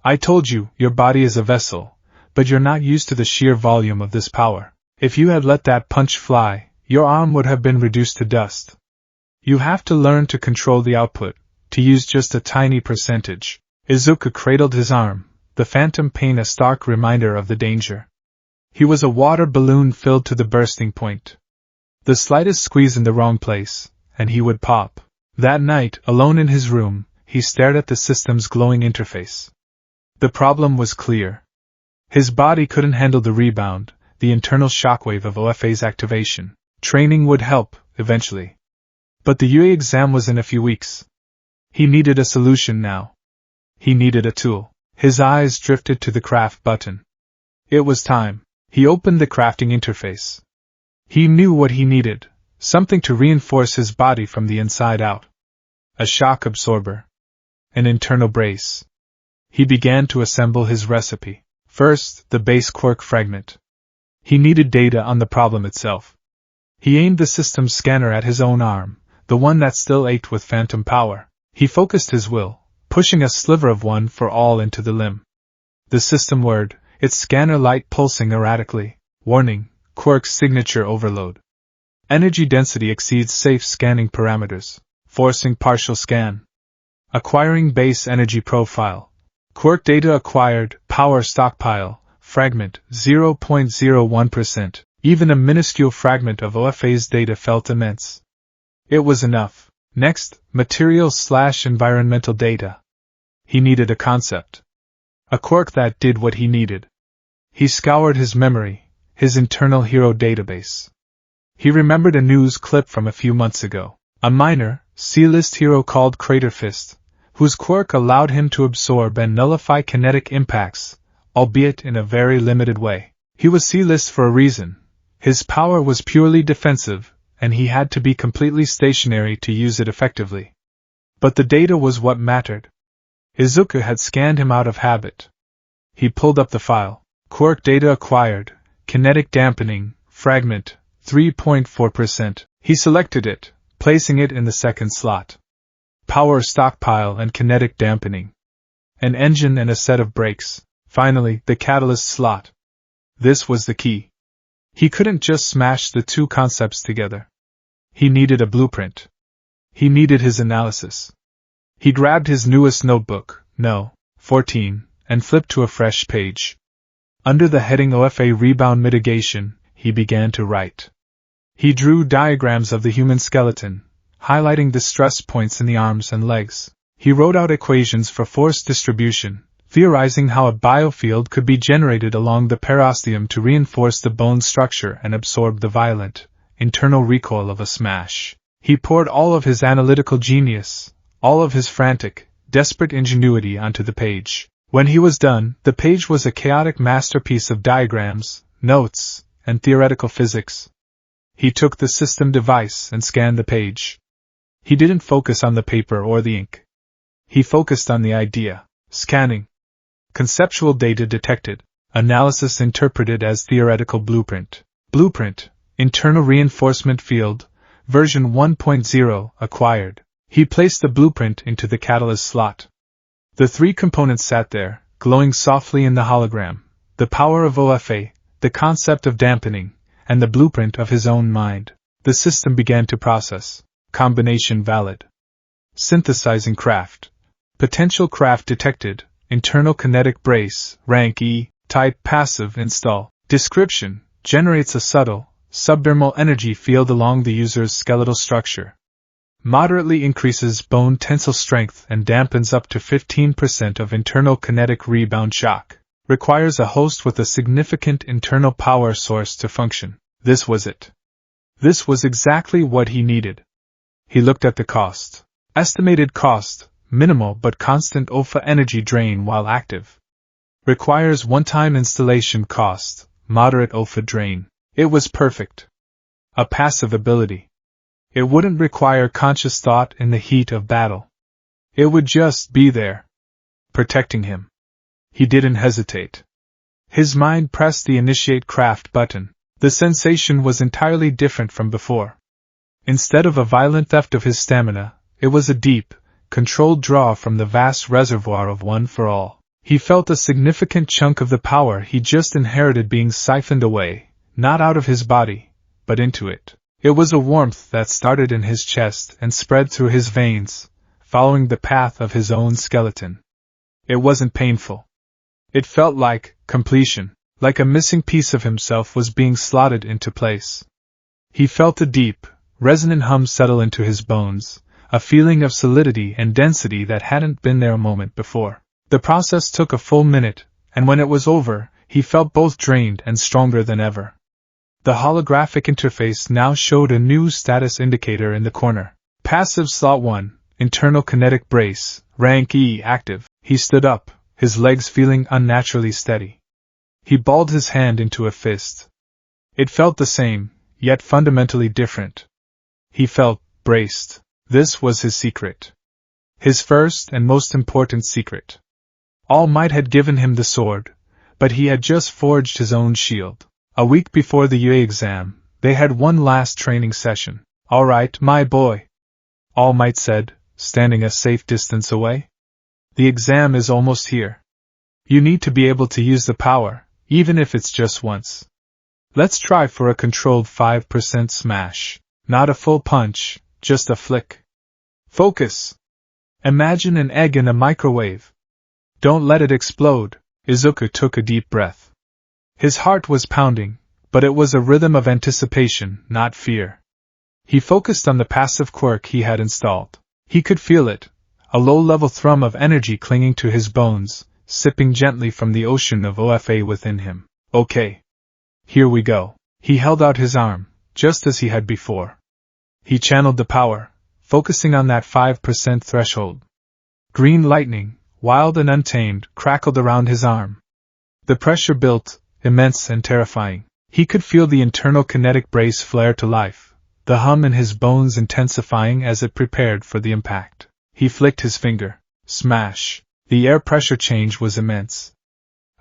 I told you, your body is a vessel, but you're not used to the sheer volume of this power. If you had let that punch fly, your arm would have been reduced to dust. You have to learn to control the output, to use just a tiny percentage. Izuku cradled his arm, the phantom pain a stark reminder of the danger. He was a water balloon filled to the bursting point. The slightest squeeze in the wrong place, and he would pop. That night, alone in his room, he stared at the system's glowing interface. The problem was clear. His body couldn't handle the rebound, the internal shockwave of OFA's activation. Training would help, eventually. But the UE exam was in a few weeks. He needed a solution now. He needed a tool. His eyes drifted to the craft button. It was time. He opened the crafting interface. He knew what he needed, something to reinforce his body from the inside out. A shock absorber. An internal brace. He began to assemble his recipe. First, the base Quirk fragment. He needed data on the problem itself. He aimed the system's scanner at his own arm, the one that still ached with phantom power. He focused his will, pushing a sliver of one for all into the limb. The system whirred, its scanner light pulsing erratically. Warning, Quirk's signature overload. Energy density exceeds safe scanning parameters. Forcing partial scan. Acquiring base energy profile. Quirk data acquired, power stockpile, fragment, 0.01%. Even a minuscule fragment of OFA's data felt immense. It was enough. Next, material/environmental data. He needed a concept. A Quirk that did what he needed. He scoured his memory, his internal hero database. He remembered a news clip from a few months ago. A minor, C-list hero called Craterfist, whose Quirk allowed him to absorb and nullify kinetic impacts, albeit in a very limited way. He was C-list for a reason. His power was purely defensive, and he had to be completely stationary to use it effectively. But the data was what mattered. Izuku had scanned him out of habit. He pulled up the file. Quirk data acquired, kinetic dampening, fragment, 3.4%. He selected it, placing it in the second slot. Power stockpile and kinetic dampening. An engine and a set of brakes. Finally, the catalyst slot. This was the key. He couldn't just smash the two concepts together. He needed a blueprint. He needed his analysis. He grabbed his newest notebook, No. 14, and flipped to a fresh page. Under the heading OFA Rebound Mitigation, he began to write. He drew diagrams of the human skeleton, highlighting the stress points in the arms and legs. He wrote out equations for force distribution, theorizing how a biofield could be generated along the periosteum to reinforce the bone structure and absorb the violent, internal recoil of a smash. He poured all of his analytical genius, all of his frantic, desperate ingenuity onto the page. When he was done, the page was a chaotic masterpiece of diagrams, notes, and theoretical physics. He took the system device and scanned the page. He didn't focus on the paper or the ink. He focused on the idea. Scanning. Conceptual data detected. Analysis interpreted as theoretical blueprint. Blueprint. Internal reinforcement field. Version 1.0 acquired. He placed the blueprint into the catalyst slot. The three components sat there, glowing softly in the hologram. The power of OFA, the concept of dampening, and the blueprint of his own mind. The system began to process. Combination valid. Synthesizing craft. Potential craft detected. Internal kinetic brace, rank E, type passive install. Description, generates a subtle, subdermal energy field along the user's skeletal structure. Moderately increases bone tensile strength and dampens up to 15% of internal kinetic rebound shock. Requires a host with a significant internal power source to function. This was it. This was exactly what he needed. He looked at the cost. Estimated cost, minimal but constant OFA energy drain while active. Requires one-time installation cost, moderate OFA drain. It was perfect. A passive ability. It wouldn't require conscious thought in the heat of battle. It would just be there, protecting him. He didn't hesitate. His mind pressed the initiate craft button. The sensation was entirely different from before. Instead of a violent theft of his stamina, it was a deep, controlled draw from the vast reservoir of One for All. He felt a significant chunk of the power he just inherited being siphoned away, not out of his body, but into it. It was a warmth that started in his chest and spread through his veins, following the path of his own skeleton. It wasn't painful. It felt like completion, like a missing piece of himself was being slotted into place. He felt a deep, resonant hum settle into his bones, a feeling of solidity and density that hadn't been there a moment before. The process took a full minute, and when it was over, he felt both drained and stronger than ever. The holographic interface now showed a new status indicator in the corner. Passive slot 1, internal kinetic brace, rank E active. He stood up, his legs feeling unnaturally steady. He balled his hand into a fist. It felt the same, yet fundamentally different. He felt braced. This was his secret. His first and most important secret. All Might had given him the sword, but he had just forged his own shield. A week before the UA exam, they had one last training session. "All right, my boy," All Might said, standing a safe distance away. "The exam is almost here. You need to be able to use the power, even if it's just once. Let's try for a controlled 5% smash. Not a full punch, just a flick. Focus. Imagine an egg in a microwave. Don't let it explode." Izuku took a deep breath. His heart was pounding, but it was a rhythm of anticipation, not fear. He focused on the passive quirk he had installed. He could feel it, a low-level thrum of energy clinging to his bones, sipping gently from the ocean of OFA within him. "Okay. Here we go." He held out his arm, just as he had before. He channeled the power, focusing on that 5% threshold. Green lightning, wild and untamed, crackled around his arm. The pressure built, immense and terrifying. He could feel the internal kinetic brace flare to life, the hum in his bones intensifying as it prepared for the impact. He flicked his finger. Smash! The air pressure change was immense.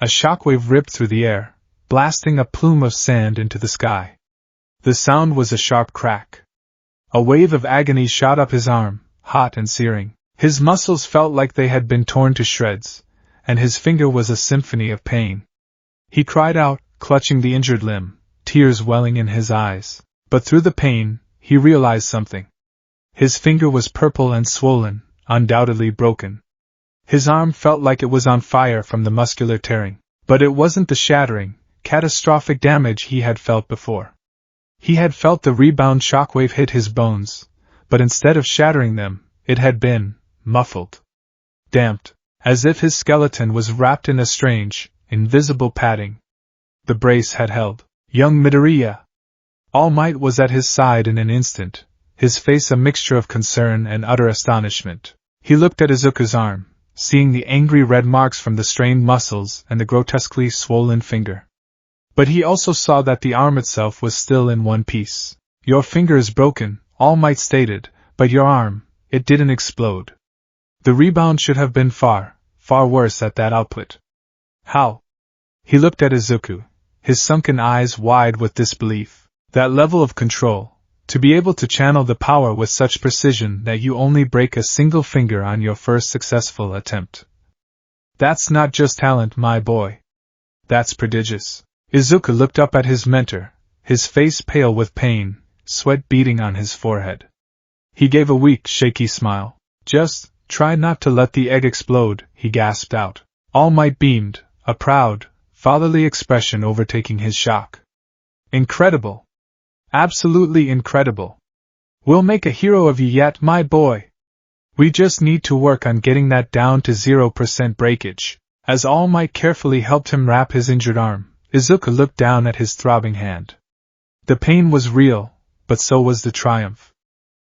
A shockwave ripped through the air, blasting a plume of sand into the sky. The sound was a sharp crack. A wave of agony shot up his arm, hot and searing. His muscles felt like they had been torn to shreds, and his finger was a symphony of pain. He cried out, clutching the injured limb, tears welling in his eyes. But through the pain, he realized something. His finger was purple and swollen, undoubtedly broken. His arm felt like it was on fire from the muscular tearing. But it wasn't the shattering, catastrophic damage he had felt before. He had felt the rebound shockwave hit his bones, but instead of shattering them, it had been muffled. Damped, as if his skeleton was wrapped in a strange, invisible padding. The brace had held. Young Midoriya! All Might was at his side in an instant, his face a mixture of concern and utter astonishment. He looked at Izuku's arm, seeing the angry red marks from the strained muscles and the grotesquely swollen finger. But he also saw that the arm itself was still in one piece. "Your finger is broken," All Might stated, "but your arm, it didn't explode. The rebound should have been far, far worse at that output." "How?" He looked at Izuku, his sunken eyes wide with disbelief. That level of control, to be able to channel the power with such precision that you only break a single finger on your first successful attempt. That's not just talent, my boy. That's prodigious. Izuku looked up at his mentor, his face pale with pain, sweat beading on his forehead. He gave a weak, shaky smile. "Just try not to let the egg explode," he gasped out. All Might beamed, a proud, fatherly expression overtaking his shock. "Incredible! Absolutely incredible! We'll make a hero of you yet, my boy! We just need to work on getting that down to 0% breakage." As All Might carefully helped him wrap his injured arm, Izuku looked down at his throbbing hand. The pain was real, but so was the triumph.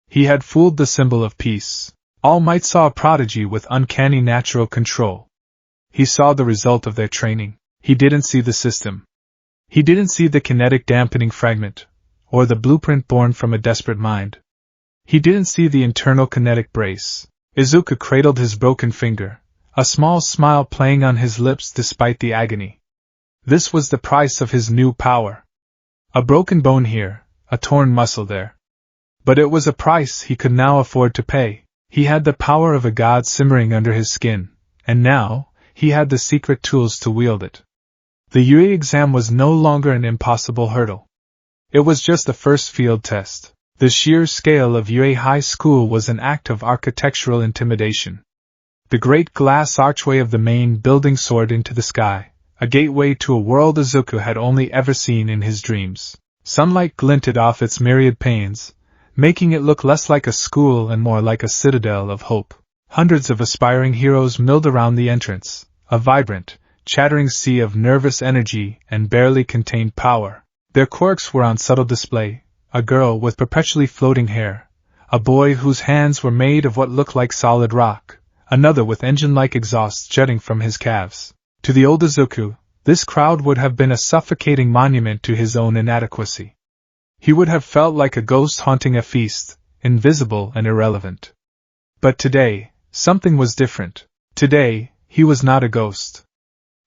He had fooled the symbol of peace. All Might saw a prodigy with uncanny natural control. He saw the result of their training. He didn't see the system. He didn't see the kinetic dampening fragment, or the blueprint born from a desperate mind. He didn't see the internal kinetic brace. Izuku cradled his broken finger, a small smile playing on his lips despite the agony. This was the price of his new power. A broken bone here, a torn muscle there. But it was a price he could now afford to pay. He had the power of a god simmering under his skin, and now, he had the secret tools to wield it. The UE exam was no longer an impossible hurdle. It was just the first field test. The sheer scale of UE High School was an act of architectural intimidation. The great glass archway of the main building soared into the sky, a gateway to a world Izuku had only ever seen in his dreams. Sunlight glinted off its myriad panes, making it look less like a school and more like a citadel of hope. Hundreds of aspiring heroes milled around the entrance, a vibrant, chattering sea of nervous energy and barely contained power. Their quirks were on subtle display: a girl with perpetually floating hair, a boy whose hands were made of what looked like solid rock, another with engine-like exhausts jutting from his calves. To the old Izuku, this crowd would have been a suffocating monument to his own inadequacy. He would have felt like a ghost haunting a feast, invisible and irrelevant. But today, something was different. Today, he was not a ghost.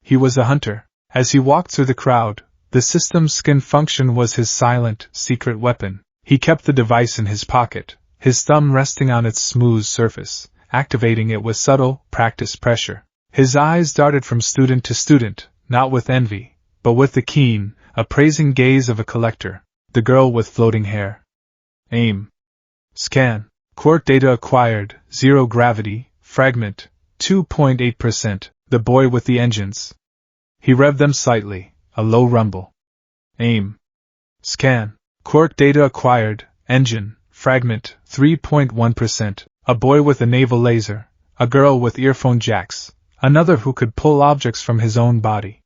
He was a hunter. As he walked through the crowd, the system's skin function was his silent, secret weapon. He kept the device in his pocket, his thumb resting on its smooth surface, activating it with subtle, practiced pressure. His eyes darted from student to student, not with envy, but with the keen, appraising gaze of a collector. The girl with floating hair. Aim. Scan. Quirk data acquired, 0 gravity, fragment, 2.8%. The boy with the engines. He revved them slightly, a low rumble. Aim. Scan. Quirk data acquired, engine, fragment, 3.1%. A boy with a naval laser, a girl with earphone jacks, another who could pull objects from his own body.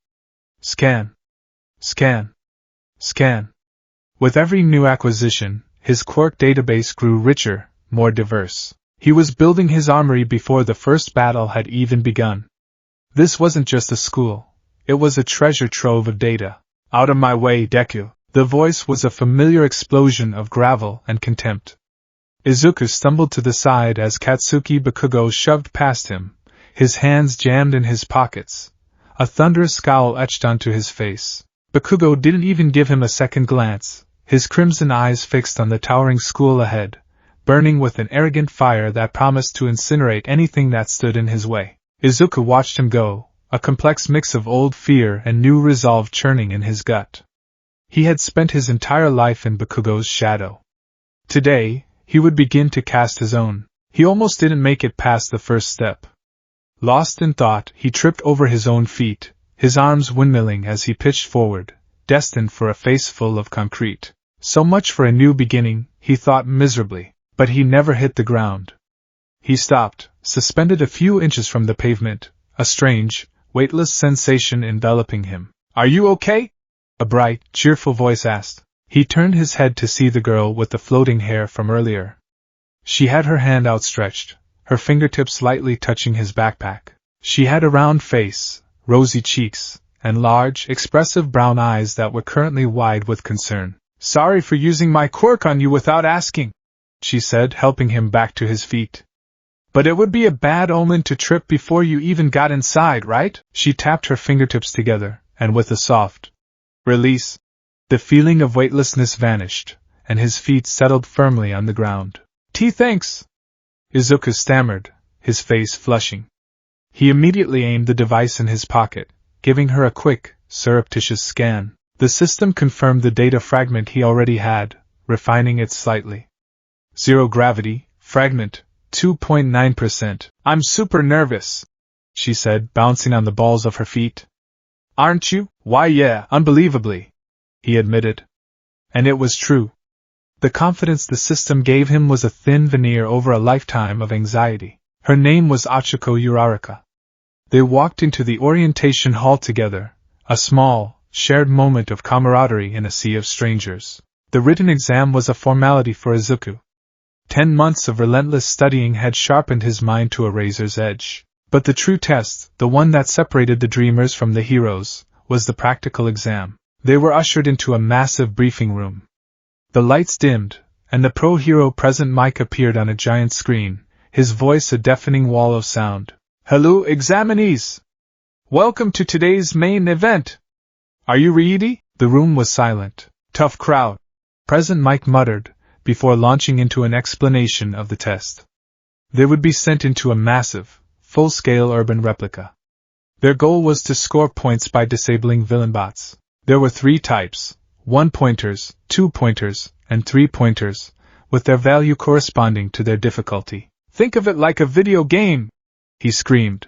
Scan. Scan. Scan. With every new acquisition, his quirk database grew richer, more diverse. He was building his armory before the first battle had even begun. This wasn't just a school, it was a treasure trove of data. Out of my way, Deku. The voice was a familiar explosion of gravel and contempt. Izuku stumbled to the side as Katsuki Bakugo shoved past him, his hands jammed in his pockets. A thunderous scowl etched onto his face. Bakugo didn't even give him a second glance, his crimson eyes fixed on the towering school ahead, burning with an arrogant fire that promised to incinerate anything that stood in his way. Izuku watched him go, a complex mix of old fear and new resolve churning in his gut. He had spent his entire life in Bakugo's shadow. Today, he would begin to cast his own. He almost didn't make it past the first step. Lost in thought, he tripped over his own feet, his arms windmilling as he pitched forward, destined for a face full of concrete. So much for a new beginning, he thought miserably, but he never hit the ground. He stopped, suspended a few inches from the pavement, a strange, weightless sensation enveloping him. "Are you okay?" a bright, cheerful voice asked. He turned his head to see the girl with the floating hair from earlier. She had her hand outstretched, her fingertips lightly touching his backpack. She had a round face, rosy cheeks, and large, expressive brown eyes that were currently wide with concern. "Sorry for using my quirk on you without asking," she said, helping him back to his feet. "But it would be a bad omen to trip before you even got inside, right?" She tapped her fingertips together, and with a soft release, the feeling of weightlessness vanished, and his feet settled firmly on the ground. Thanks," Izuku stammered, his face flushing. He immediately aimed the device in his pocket, giving her a quick, surreptitious scan. The system confirmed the data fragment he already had, refining it slightly. 0 gravity, fragment, 2.9%. "I'm super nervous," she said, bouncing on the balls of her feet. "Aren't you?" "Why yeah, unbelievably," he admitted. And it was true. The confidence the system gave him was a thin veneer over a lifetime of anxiety. Her name was Achiko Uraraka. They walked into the orientation hall together, a small, shared moment of camaraderie in a sea of strangers. The written exam was a formality for Izuku. 10 months of relentless studying had sharpened his mind to a razor's edge. But the true test, the one that separated the dreamers from the heroes, was the practical exam. They were ushered into a massive briefing room. The lights dimmed, and the pro-hero present mic appeared on a giant screen, his voice a deafening wall of sound. "Hello, examinees! Welcome to today's main event! Are you ready?" The room was silent. "Tough crowd," Present Mike muttered, before launching into an explanation of the test. They would be sent into a massive, full-scale urban replica. Their goal was to score points by disabling villain bots. There were 3 types: 1-pointers, 2-pointers, and 3-pointers, with their value corresponding to their difficulty. "Think of it like a video game!" he screamed.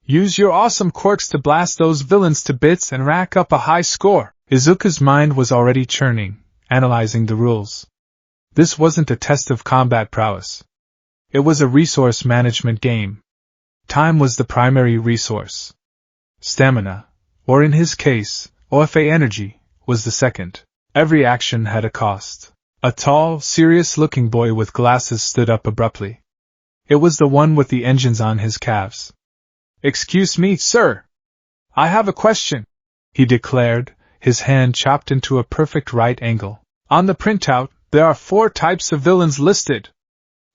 "Use your awesome quirks to blast those villains to bits and rack up a high score." Izuku's mind was already churning, analyzing the rules. This wasn't a test of combat prowess. It was a resource management game. Time was the primary resource. Stamina, or in his case, OFA energy, was the second. Every action had a cost. A tall, serious-looking boy with glasses stood up abruptly. It was the one with the engines on his calves. "Excuse me, sir. I have a question," he declared, his hand chopped into a perfect right angle. "On the printout, there are 4 types of villains listed.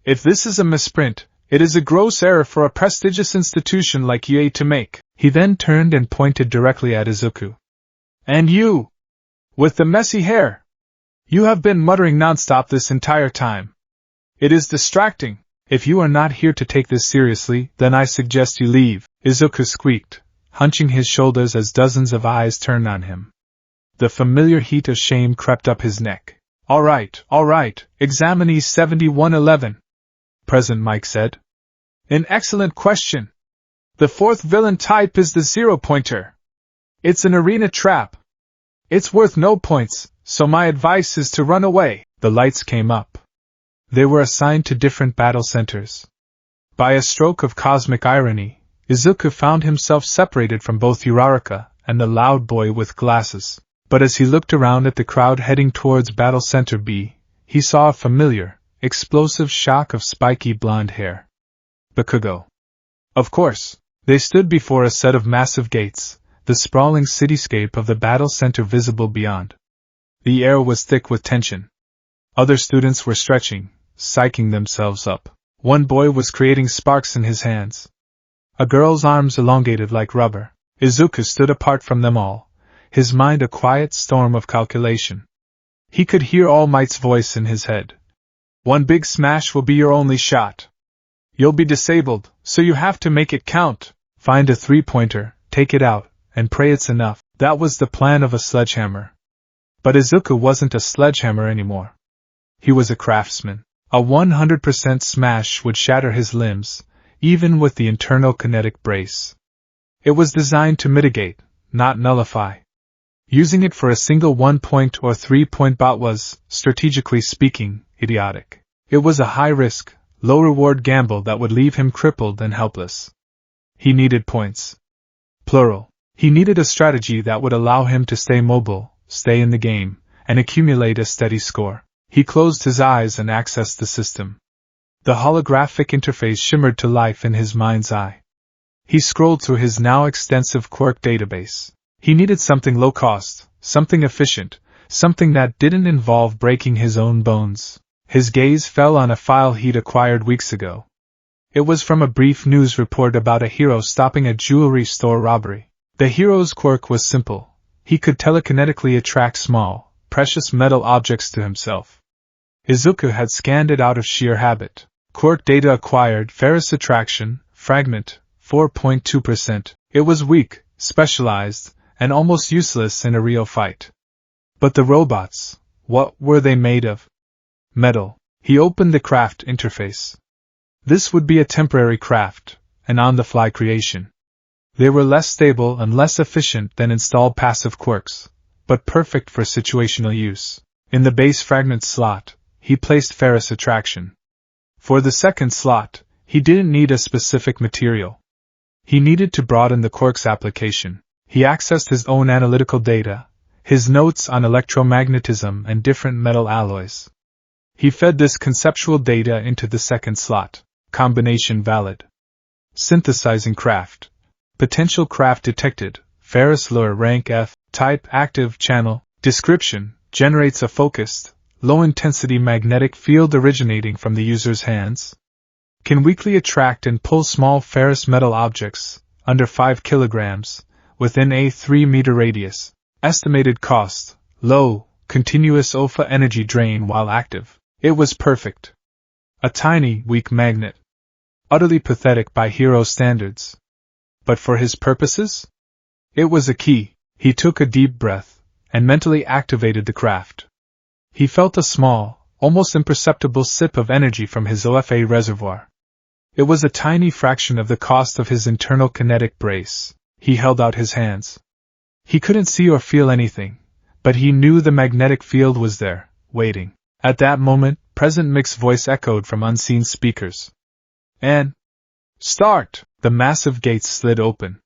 If this is a misprint, it is a gross error for a prestigious institution like UA to make." He then turned and pointed directly at Izuku. "And you, with the messy hair, you have been muttering nonstop this entire time. It is distracting. If you are not here to take this seriously, then I suggest you leave," Izuku squeaked, hunching his shoulders as dozens of eyes turned on him. The familiar heat of shame crept up his neck. All right, examinee 7111. President Mike said. "An excellent question. The 4th villain type is the 0-pointer. It's an arena trap. It's worth no points, so my advice is to run away." The lights came up. They were assigned to different battle centers. By a stroke of cosmic irony, Izuku found himself separated from both Uraraka and the loud boy with glasses. But as he looked around at the crowd heading towards Battle Center B, he saw a familiar, explosive shock of spiky blonde hair. Bakugo. Of course, they stood before a set of massive gates, the sprawling cityscape of the Battle Center visible beyond. The air was thick with tension. Other students were stretching, psyching themselves up. One boy was creating sparks in his hands. A girl's arms elongated like rubber. Izuku stood apart from them all, his mind a quiet storm of calculation. He could hear All Might's voice in his head. "One big smash will be your only shot. You'll be disabled, so you have to make it count. Find a 3-pointer, take it out, and pray it's enough." That was the plan of a sledgehammer. But Izuku wasn't a sledgehammer anymore. He was a craftsman. A 100% smash would shatter his limbs, even with the internal kinetic brace. It was designed to mitigate, not nullify. Using it for a single 1-point or 3-point bot was, strategically speaking, idiotic. It was a high-risk, low-reward gamble that would leave him crippled and helpless. He needed points. Plural. He needed a strategy that would allow him to stay mobile, stay in the game, and accumulate a steady score. He closed his eyes and accessed the system. The holographic interface shimmered to life in his mind's eye. He scrolled through his now extensive Quirk database. He needed something low-cost, something efficient, something that didn't involve breaking his own bones. His gaze fell on a file he'd acquired weeks ago. It was from a brief news report about a hero stopping a jewelry store robbery. The hero's quirk was simple. He could telekinetically attract small, precious metal objects to himself. Izuku had scanned it out of sheer habit. Quirk data acquired: Ferrous attraction, fragment, 4.2%. It was weak, specialized, and almost useless in a real fight. But the robots, what were they made of? Metal. He opened the craft interface. This would be a temporary craft, an on-the-fly creation. They were less stable and less efficient than installed passive quirks, but perfect for situational use. In the base fragment slot, he placed ferrous attraction. For the second slot, he didn't need a specific material. He needed to broaden the quirk's application. He accessed his own analytical data, his notes on electromagnetism and different metal alloys. He fed this conceptual data into the second slot. Combination valid. Synthesizing craft. Potential craft detected. Ferrous lure rank F. Type active channel. Description: generates a focused, low-intensity magnetic field originating from the user's hands. Can weakly attract and pull small ferrous metal objects, under 5 kilograms, within a 3-meter radius. Estimated cost: low, continuous alpha energy drain while active. It was perfect. A tiny, weak magnet. Utterly pathetic by hero standards. But for his purposes? It was a key. He took a deep breath, and mentally activated the craft. He felt a small, almost imperceptible sip of energy from his OFA reservoir. It was a tiny fraction of the cost of his internal kinetic brace. He held out his hands. He couldn't see or feel anything, but he knew the magnetic field was there, waiting. At that moment, President Mick's voice echoed from unseen speakers. And start! The massive gates slid open.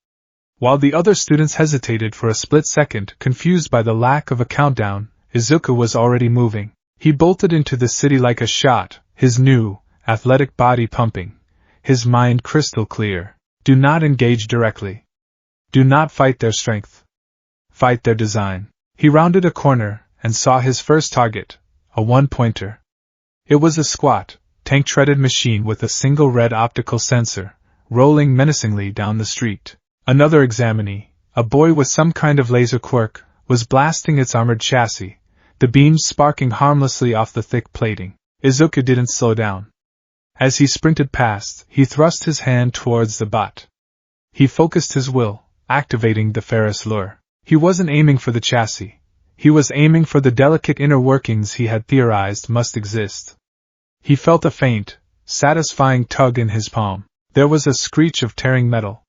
While the other students hesitated for a split second, confused by the lack of a countdown, Izuku was already moving. He bolted into the city like a shot, his new, athletic body pumping, his mind crystal clear. Do not engage directly. Do not fight their strength. Fight their design. He rounded a corner and saw his first target, a one-pointer. It was a squat, tank-treaded machine with a single red optical sensor, rolling menacingly down the street. Another examinee, a boy with some kind of laser quirk, was blasting its armored chassis, the beams sparking harmlessly off the thick plating. Izuku didn't slow down. As he sprinted past, he thrust his hand towards the bot. He focused his will, activating the Ferris lure. He wasn't aiming for the chassis. He was aiming for the delicate inner workings he had theorized must exist. He felt a faint, satisfying tug in his palm. There was a screech of tearing metal.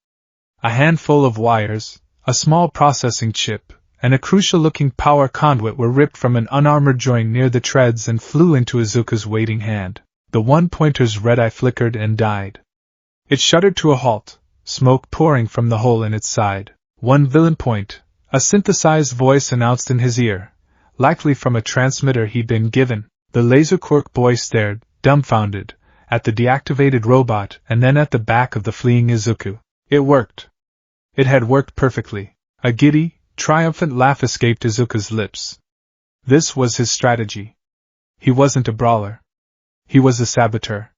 A handful of wires, a small processing chip, and a crucial-looking power conduit were ripped from an unarmored joint near the treads and flew into Izuku's waiting hand. The one-pointer's red eye flickered and died. It shuddered to a halt, smoke pouring from the hole in its side. One villain point, a synthesized voice announced in his ear, likely from a transmitter he'd been given. The laser quirk boy stared, dumbfounded, at the deactivated robot and then at the back of the fleeing Izuku. It worked. It had worked perfectly. A giddy, triumphant laugh escaped Izuku's lips. This was his strategy. He wasn't a brawler. He was a saboteur.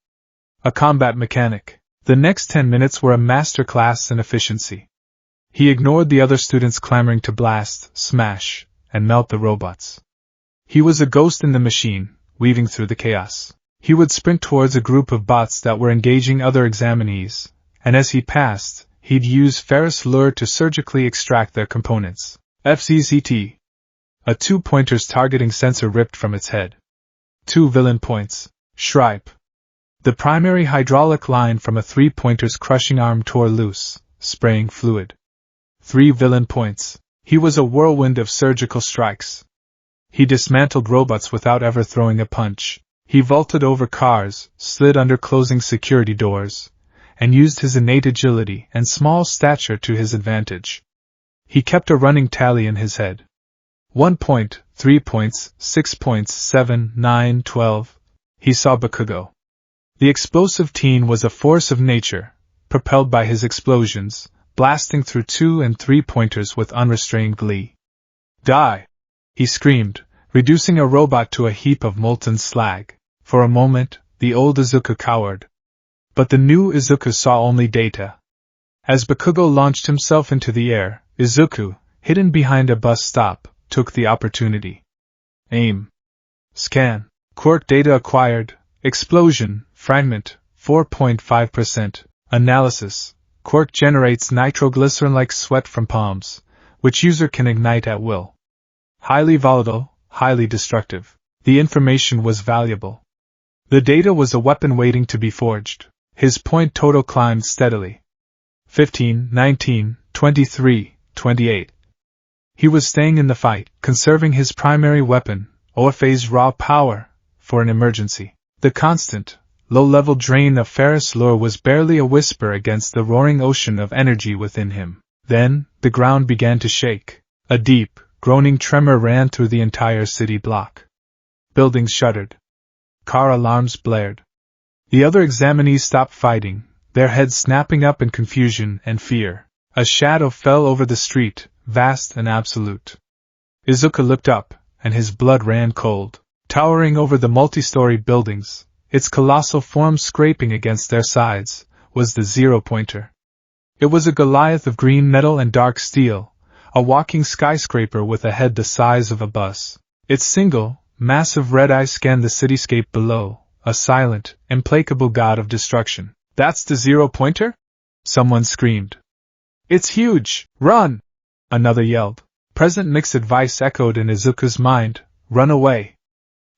A combat mechanic. The next 10 minutes were a masterclass in efficiency. He ignored the other students clamoring to blast, smash, and melt the robots. He was a ghost in the machine, weaving through the chaos. He would sprint towards a group of bots that were engaging other examinees, and as he passed, he'd use Ferris lure to surgically extract their components. FZZT. A two-pointer's targeting sensor ripped from its head. 2 villain points. Shripe. The primary hydraulic line from a three-pointer's crushing arm tore loose, spraying fluid. 3 villain points. He was a whirlwind of surgical strikes. He dismantled robots without ever throwing a punch. He vaulted over cars, slid under closing security doors, and used his innate agility and small stature to his advantage. He kept a running tally in his head. 1 point, 3 points, 6 points, 7, 9, 12. He saw Bakugo. The explosive teen was a force of nature, propelled by his explosions, blasting through 2 and 3 pointers with unrestrained glee. Die! He screamed, reducing a robot to a heap of molten slag. For a moment, the old Izuku cowered. But the new Izuku saw only data. As Bakugo launched himself into the air, Izuku, hidden behind a bus stop, took the opportunity. Aim. Scan. Quirk data acquired. Explosion. Fragment. 4.5%. Analysis. Quirk generates nitroglycerin-like sweat from palms, which user can ignite at will. Highly volatile, highly destructive. The information was valuable. The data was a weapon waiting to be forged. His point total climbed steadily. 15, 19, 23, 28. He was staying in the fight, conserving his primary weapon, OFA's raw power, for an emergency. The constant, low-level drain of Ferris lure was barely a whisper against the roaring ocean of energy within him. Then, the ground began to shake. A deep, groaning tremor ran through the entire city block. Buildings shuddered. Car alarms blared. The other examinees stopped fighting, their heads snapping up in confusion and fear. A shadow fell over the street, vast and absolute. Izuku looked up, and his blood ran cold. Towering over the multi-story buildings, its colossal form scraping against their sides, was the zero-pointer. It was a Goliath of green metal and dark steel, a walking skyscraper with a head the size of a bus. Its single, massive red eye scanned the cityscape below, a silent, implacable god of destruction. That's the zero-pointer? Someone screamed. It's huge! Run! Another yelled. Present mixed advice echoed in Izuku's mind, run away.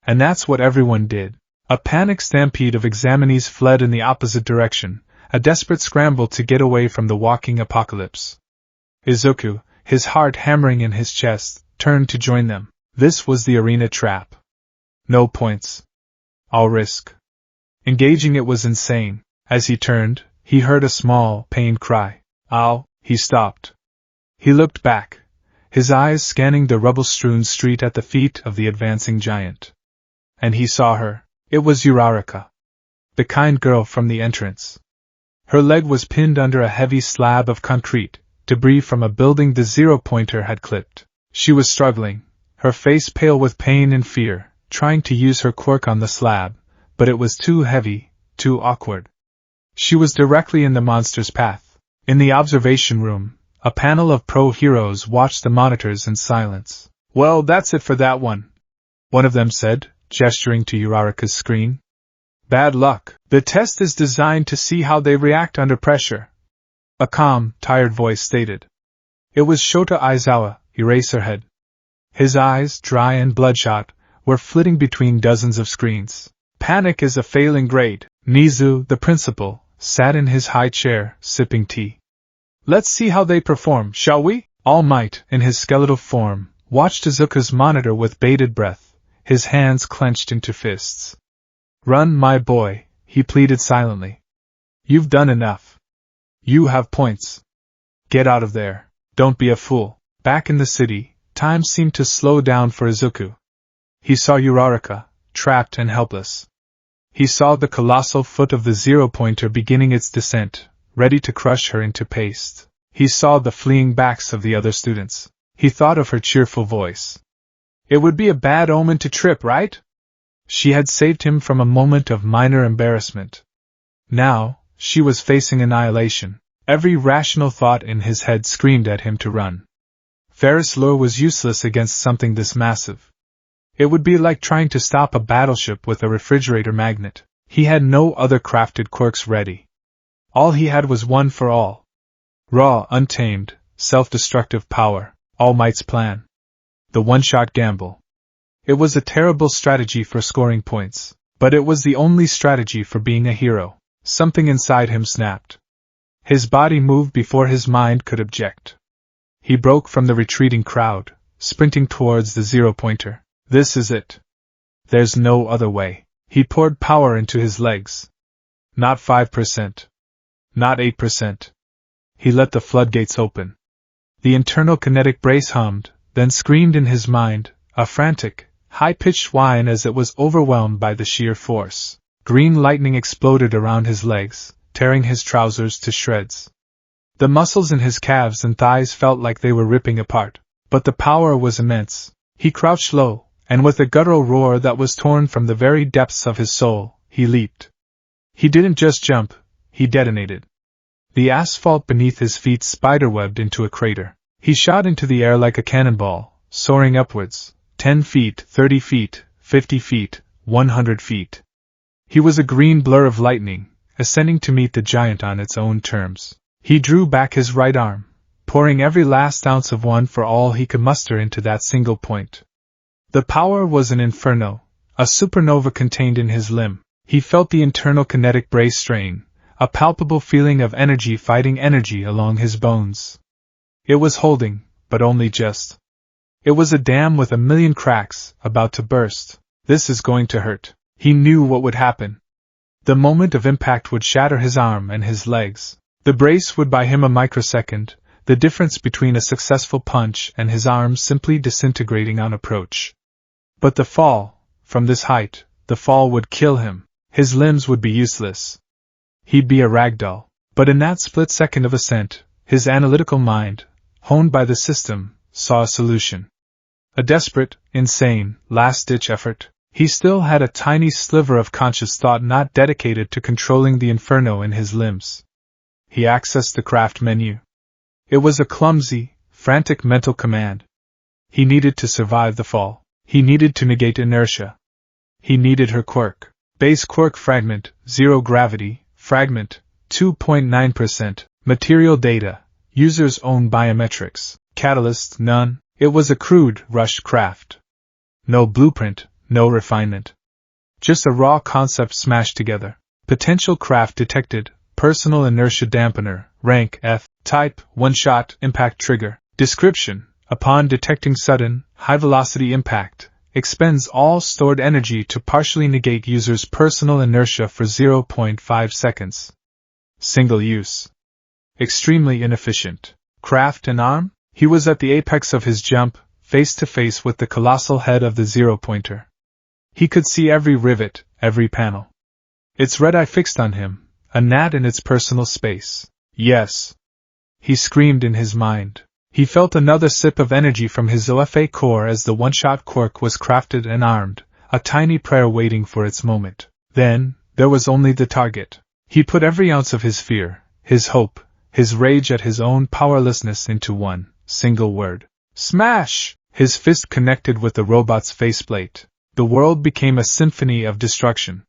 And that's what everyone did. A panicked stampede of examinees fled in the opposite direction, a desperate scramble to get away from the walking apocalypse. Izuku, his heart hammering in his chest, turned to join them. This was the arena trap. No points. All risk. Engaging it was insane. As he turned, he heard a small, pained cry. Ow! He stopped. He looked back, his eyes scanning the rubble-strewn street at the feet of the advancing giant. And he saw her. It was Uraraka, the kind girl from the entrance. Her leg was pinned under a heavy slab of concrete, debris from a building the zero-pointer had clipped. She was struggling, her face pale with pain and fear, trying to use her quirk on the slab, but it was too heavy, too awkward. She was directly in the monster's path. In the observation room, a panel of pro heroes watched the monitors in silence. Well, that's it for that one of them said, gesturing to Uraraka's screen. Bad luck. The test is designed to see how they react under pressure. A calm, tired voice stated. It was Shota Aizawa, Eraserhead. His eyes, dry and bloodshot, were flitting between dozens of screens. Panic is a failing grade. Nizu, the principal, sat in his high chair, sipping tea. Let's see how they perform, shall we? All Might, in his skeletal form, watched Izuku's monitor with bated breath, his hands clenched into fists. Run, my boy, he pleaded silently. You've done enough. You have points. Get out of there. Don't be a fool. Back in the city, time seemed to slow down for Izuku. He saw Uraraka, trapped and helpless. He saw the colossal foot of the zero-pointer beginning its descent, ready to crush her into paste. He saw the fleeing backs of the other students. He thought of her cheerful voice. It would be a bad omen to trip, right? She had saved him from a moment of minor embarrassment. Now, she was facing annihilation. Every rational thought in his head screamed at him to run. Ferris lure was useless against something this massive. It would be like trying to stop a battleship with a refrigerator magnet. He had no other crafted quirks ready. All he had was one for all. Raw, untamed, self-destructive power, All Might's plan. The one-shot gamble. It was a terrible strategy for scoring points, but it was the only strategy for being a hero. Something inside him snapped. His body moved before his mind could object. He broke from the retreating crowd, sprinting towards the zero-pointer. This is it. There's no other way. He poured power into his legs. Not 5%. Not 8%. He let the floodgates open. The internal kinetic brace hummed, then screamed in his mind, a frantic, high-pitched whine as it was overwhelmed by the sheer force. Green lightning exploded around his legs, tearing his trousers to shreds. The muscles in his calves and thighs felt like they were ripping apart, but the power was immense. He crouched low, and with a guttural roar that was torn from the very depths of his soul, he leaped. He didn't just jump, he detonated. The asphalt beneath his feet spiderwebbed into a crater. He shot into the air like a cannonball, soaring upwards, 10 feet, 30 feet, 50 feet, 100 feet. He was a green blur of lightning, ascending to meet the giant on its own terms. He drew back his right arm, pouring every last ounce of one for all he could muster into that single point. The power was an inferno, a supernova contained in his limb. He felt the internal kinetic brace strain, a palpable feeling of energy fighting energy along his bones. It was holding, but only just. It was a dam with a million cracks, about to burst. This is going to hurt. He knew what would happen. The moment of impact would shatter his arm and his legs. The brace would buy him a microsecond, the difference between a successful punch and his arm simply disintegrating on approach. But the fall, from this height, the fall would kill him. His limbs would be useless. He'd be a ragdoll. But in that split second of ascent, his analytical mind, honed by the system, saw a solution. A desperate, insane, last-ditch effort. He still had a tiny sliver of conscious thought not dedicated to controlling the inferno in his limbs. He accessed the craft menu. It was a clumsy, frantic mental command. He needed to survive the fall. He needed to negate inertia. He needed her quirk. Base quirk fragment, 0 gravity, fragment, 2.9%, material data, user's own biometrics, catalyst, none. It was a crude, rushed craft. No blueprint, no refinement. Just a raw concept smashed together. Potential craft detected, personal inertia dampener, rank F, type, one-shot, impact trigger. Description: upon detecting sudden, high-velocity impact, expends all stored energy to partially negate user's personal inertia for 0.5 seconds. Single use. Extremely inefficient. Craft and arm? He was at the apex of his jump, face to face with the colossal head of the zero-pointer. He could see every rivet, every panel. Its red eye fixed on him, a gnat in its personal space. Yes. He screamed in his mind. He felt another sip of energy from his OFA core as the one-shot Quirk was crafted and armed, a tiny prayer waiting for its moment. Then, there was only the target. He put every ounce of his fear, his hope, his rage at his own powerlessness into one single word. Smash! His fist connected with the robot's faceplate. The world became a symphony of destruction.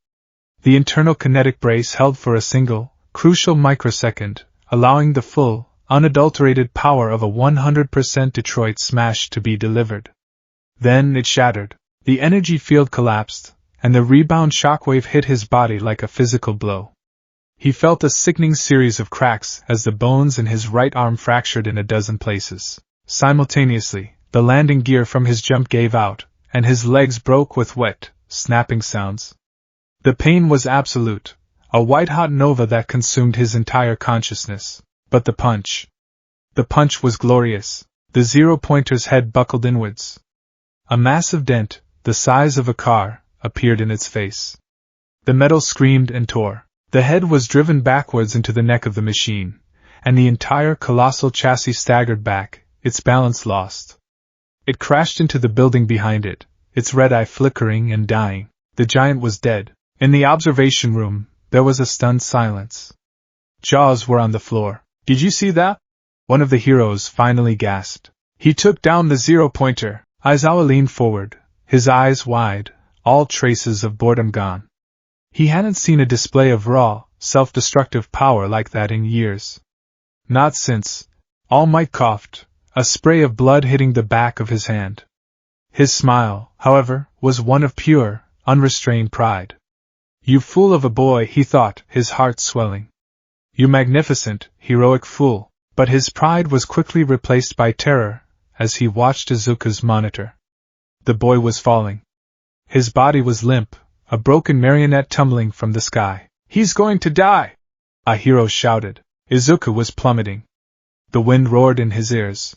The internal kinetic brace held for a single, crucial microsecond, allowing the full, unadulterated power of a 100% Detroit smash to be delivered. Then it shattered. The energy field collapsed, and the rebound shockwave hit his body like a physical blow. He felt a sickening series of cracks as the bones in his right arm fractured in a dozen places. Simultaneously, the landing gear from his jump gave out, and his legs broke with wet, snapping sounds. The pain was absolute, a white-hot nova that consumed his entire consciousness. But the punch. The punch was glorious. The zero-pointer's head buckled inwards. A massive dent, the size of a car, appeared in its face. The metal screamed and tore. The head was driven backwards into the neck of the machine, and the entire colossal chassis staggered back, its balance lost. It crashed into the building behind it, its red eye flickering and dying. The giant was dead. In the observation room, there was a stunned silence. Jaws were on the floor. Did you see that? One of the heroes finally gasped. He took down the zero-pointer. Aizawa leaned forward, his eyes wide, all traces of boredom gone. He hadn't seen a display of raw, self-destructive power like that in years. Not since. All Might coughed, a spray of blood hitting the back of his hand. His smile, however, was one of pure, unrestrained pride. You fool of a boy, he thought, his heart swelling. You magnificent, heroic fool. But his pride was quickly replaced by terror, as he watched Izuku's monitor. The boy was falling. His body was limp, a broken marionette tumbling from the sky. He's going to die! A hero shouted. Izuku was plummeting. The wind roared in his ears.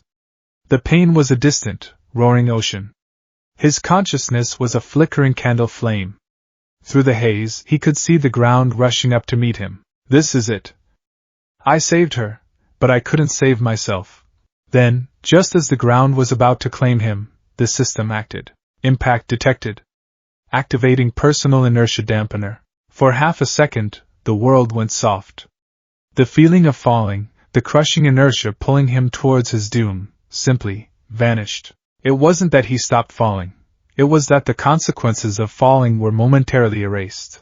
The pain was a distant, roaring ocean. His consciousness was a flickering candle flame. Through the haze, he could see the ground rushing up to meet him. This is it. I saved her, but I couldn't save myself. Then, just as the ground was about to claim him, the system acted. Impact detected. Activating personal inertia dampener. For half a second, the world went soft. The feeling of falling, the crushing inertia pulling him towards his doom, simply vanished. It wasn't that he stopped falling. It was that the consequences of falling were momentarily erased.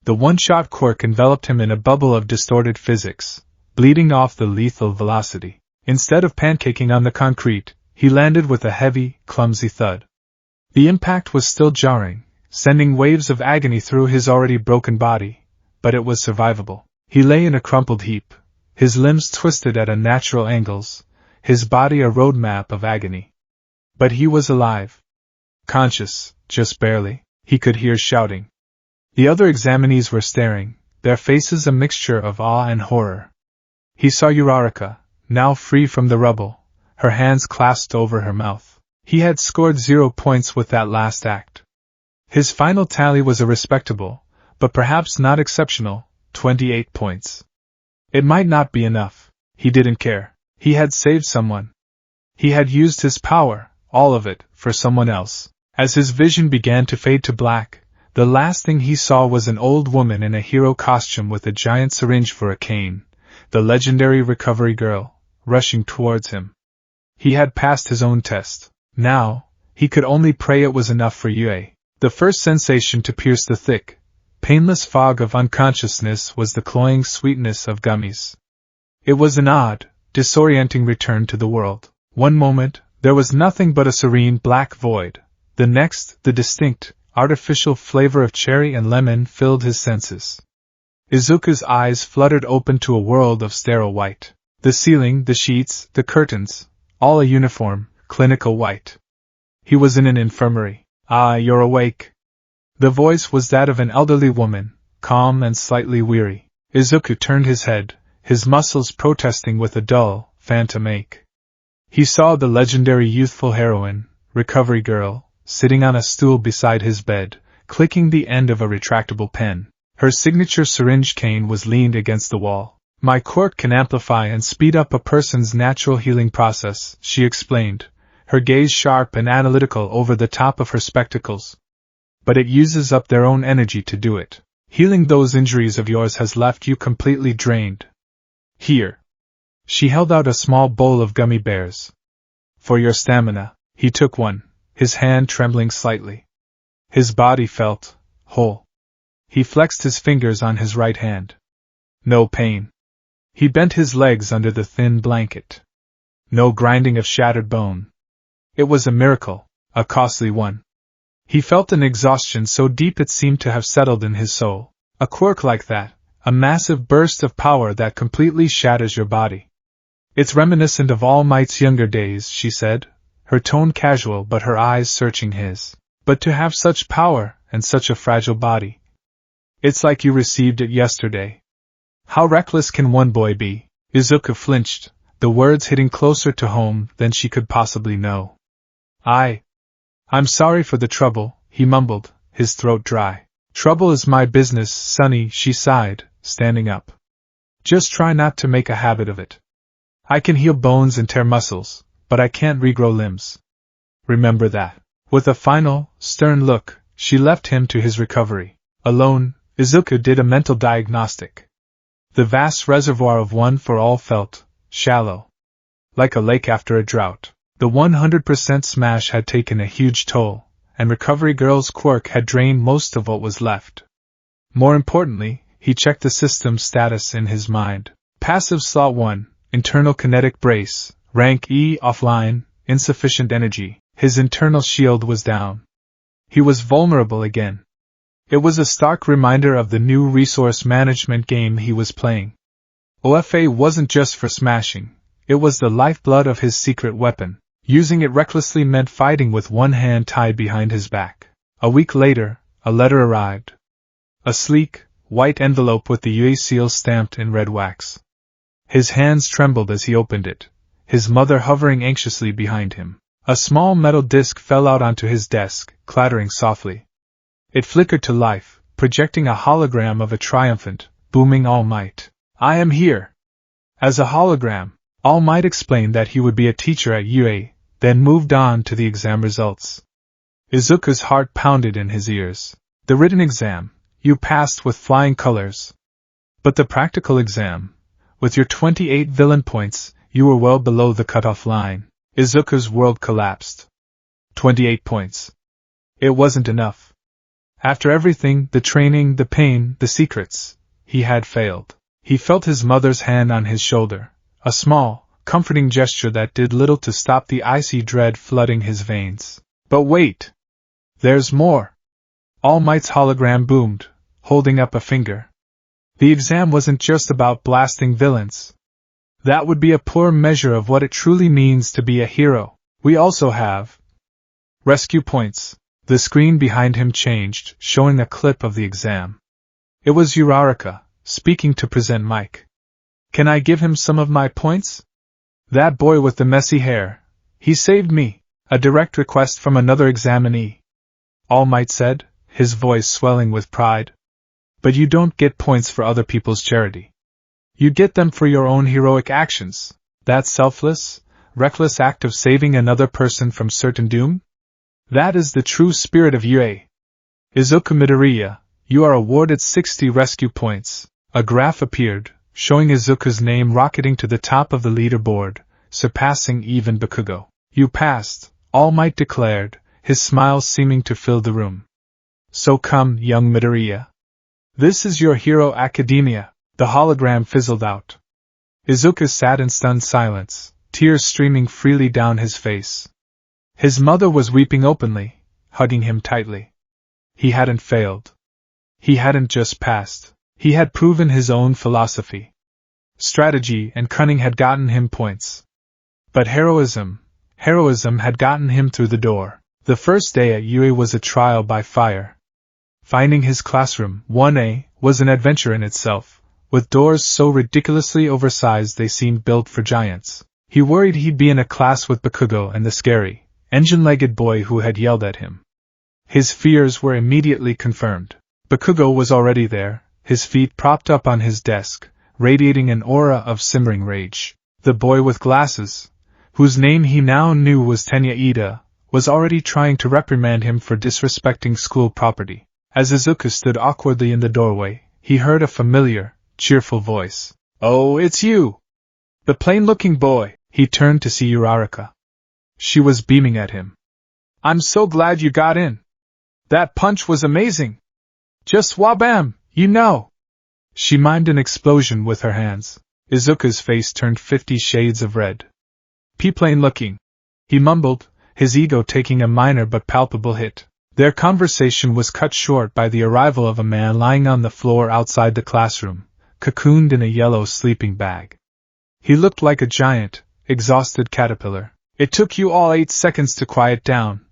The one-shot Quirk enveloped him in a bubble of distorted physics, bleeding off the lethal velocity. Instead of pancaking on the concrete, he landed with a heavy, clumsy thud. The impact was still jarring, sending waves of agony through his already broken body, but it was survivable. He lay in a crumpled heap, his limbs twisted at unnatural angles, his body a roadmap of agony. But he was alive. Conscious, just barely. He could hear shouting. The other examinees were staring, their faces a mixture of awe and horror. He saw Uraraka, now free from the rubble, her hands clasped over her mouth. He had scored 0 points with that last act. His final tally was a respectable, but perhaps not exceptional, 28 points. It might not be enough. He didn't care. He had saved someone. He had used his power, all of it, for someone else. As his vision began to fade to black, the last thing he saw was an old woman in a hero costume with a giant syringe for a cane, the legendary recovery girl, rushing towards him. He had passed his own test. Now, he could only pray it was enough for Yue. The first sensation to pierce the thick, painless fog of unconsciousness was the cloying sweetness of gummies. It was an odd, disorienting return to the world. One moment, there was nothing but a serene black void. The next, the distinct, artificial flavor of cherry and lemon filled his senses. Izuku's eyes fluttered open to a world of sterile white. The ceiling, the sheets, the curtains, all a uniform, clinical white. He was in an infirmary. "Ah, you're awake." The voice was that of an elderly woman, calm and slightly weary. Izuku turned his head, his muscles protesting with a dull, phantom ache. He saw the legendary youthful heroine, Recovery Girl, sitting on a stool beside his bed, clicking the end of a retractable pen. Her signature syringe cane was leaned against the wall. "My quirk can amplify and speed up a person's natural healing process," she explained, her gaze sharp and analytical over the top of her spectacles. "But it uses up their own energy to do it. Healing those injuries of yours has left you completely drained. Here." She held out a small bowl of gummy bears. "For your stamina." He took one, his hand trembling slightly. His body felt whole. He flexed his fingers on his right hand. No pain. He bent his legs under the thin blanket. No grinding of shattered bone. It was a miracle, a costly one. He felt an exhaustion so deep it seemed to have settled in his soul. A quirk like that, a massive burst of power that completely shatters your body. "It's reminiscent of All Might's younger days," she said, her tone casual but her eyes searching his. "But to have such power, and such a fragile body. It's like you received it yesterday. How reckless can one boy be?" Izuku flinched, the words hitting closer to home than she could possibly know. I'm sorry for the trouble," he mumbled, his throat dry. "Trouble is my business, Sonny," she sighed, standing up. "Just try not to make a habit of it. I can heal bones and tear muscles, but I can't regrow limbs. Remember that." With a final, stern look, she left him to his recovery. Alone, Izuku did a mental diagnostic. The vast reservoir of One for All felt shallow, like a lake after a drought. The 100% smash had taken a huge toll, and Recovery Girl's quirk had drained most of what was left. More importantly, he checked the system status in his mind. Passive slot 1, internal kinetic brace, rank E offline, insufficient energy. His internal shield was down. He was vulnerable again. It was a stark reminder of the new resource management game he was playing. OFA wasn't just for smashing, it was the lifeblood of his secret weapon. Using it recklessly meant fighting with one hand tied behind his back. A week later, a letter arrived. A sleek, white envelope with the UA seal stamped in red wax. His hands trembled as he opened it, his mother hovering anxiously behind him. A small metal disc fell out onto his desk, clattering softly. It flickered to life, projecting a hologram of a triumphant, booming All Might. "I am here!" As a hologram, All Might explained that he would be a teacher at UA, then moved on to the exam results. Izuku's heart pounded in his ears. The written exam, you passed with flying colors. But the practical exam, with your 28 villain points, you were well below the cutoff line. Izuku's world collapsed. 28 points. It wasn't enough. After everything, the training, the pain, the secrets, he had failed. He felt his mother's hand on his shoulder, a small, comforting gesture that did little to stop the icy dread flooding his veins. But wait! There's more! All Might's hologram boomed, holding up a finger. The exam wasn't just about blasting villains. That would be a poor measure of what it truly means to be a hero. We also have rescue points. The screen behind him changed, showing a clip of the exam. It was Uraraka, speaking to present Mike. "Can I give him some of my points? That boy with the messy hair. He saved me." A direct request from another examinee. All Might said, his voice swelling with pride. "But you don't get points for other people's charity. You get them for your own heroic actions. That selfless, reckless act of saving another person from certain doom? That is the true spirit of UA. Izuku Midoriya, you are awarded 60 rescue points." A graph appeared, showing Izuku's name rocketing to the top of the leaderboard, surpassing even Bakugo. "You passed," All Might declared, his smile seeming to fill the room. "So come, young Midoriya. This is your Hero Academia." The hologram fizzled out. Izuku sat in stunned silence, tears streaming freely down his face. His mother was weeping openly, hugging him tightly. He hadn't failed. He hadn't just passed. He had proven his own philosophy. Strategy and cunning had gotten him points. But heroism had gotten him through the door. The first day at UA was a trial by fire. Finding his classroom, 1A, was an adventure in itself, with doors so ridiculously oversized they seemed built for giants. He worried he'd be in a class with Bakugo and the scary, engine-legged boy who had yelled at him. His fears were immediately confirmed. Bakugo was already there, his feet propped up on his desk, radiating an aura of simmering rage. The boy with glasses, whose name he now knew was Tenya Ida, was already trying to reprimand him for disrespecting school property. As Izuku stood awkwardly in the doorway, he heard a familiar, cheerful voice. "Oh, it's you! The plain-looking boy." He turned to see Uraraka. She was beaming at him. "I'm so glad you got in. That punch was amazing. Just wabam, you know." She mimed an explosion with her hands. Izuku's face turned 50 shades of red. "Plain looking," he mumbled, his ego taking a minor but palpable hit. Their conversation was cut short by the arrival of a man lying on the floor outside the classroom, cocooned in a yellow sleeping bag. He looked like a giant, exhausted caterpillar. "It took you all 8 seconds to quiet down,"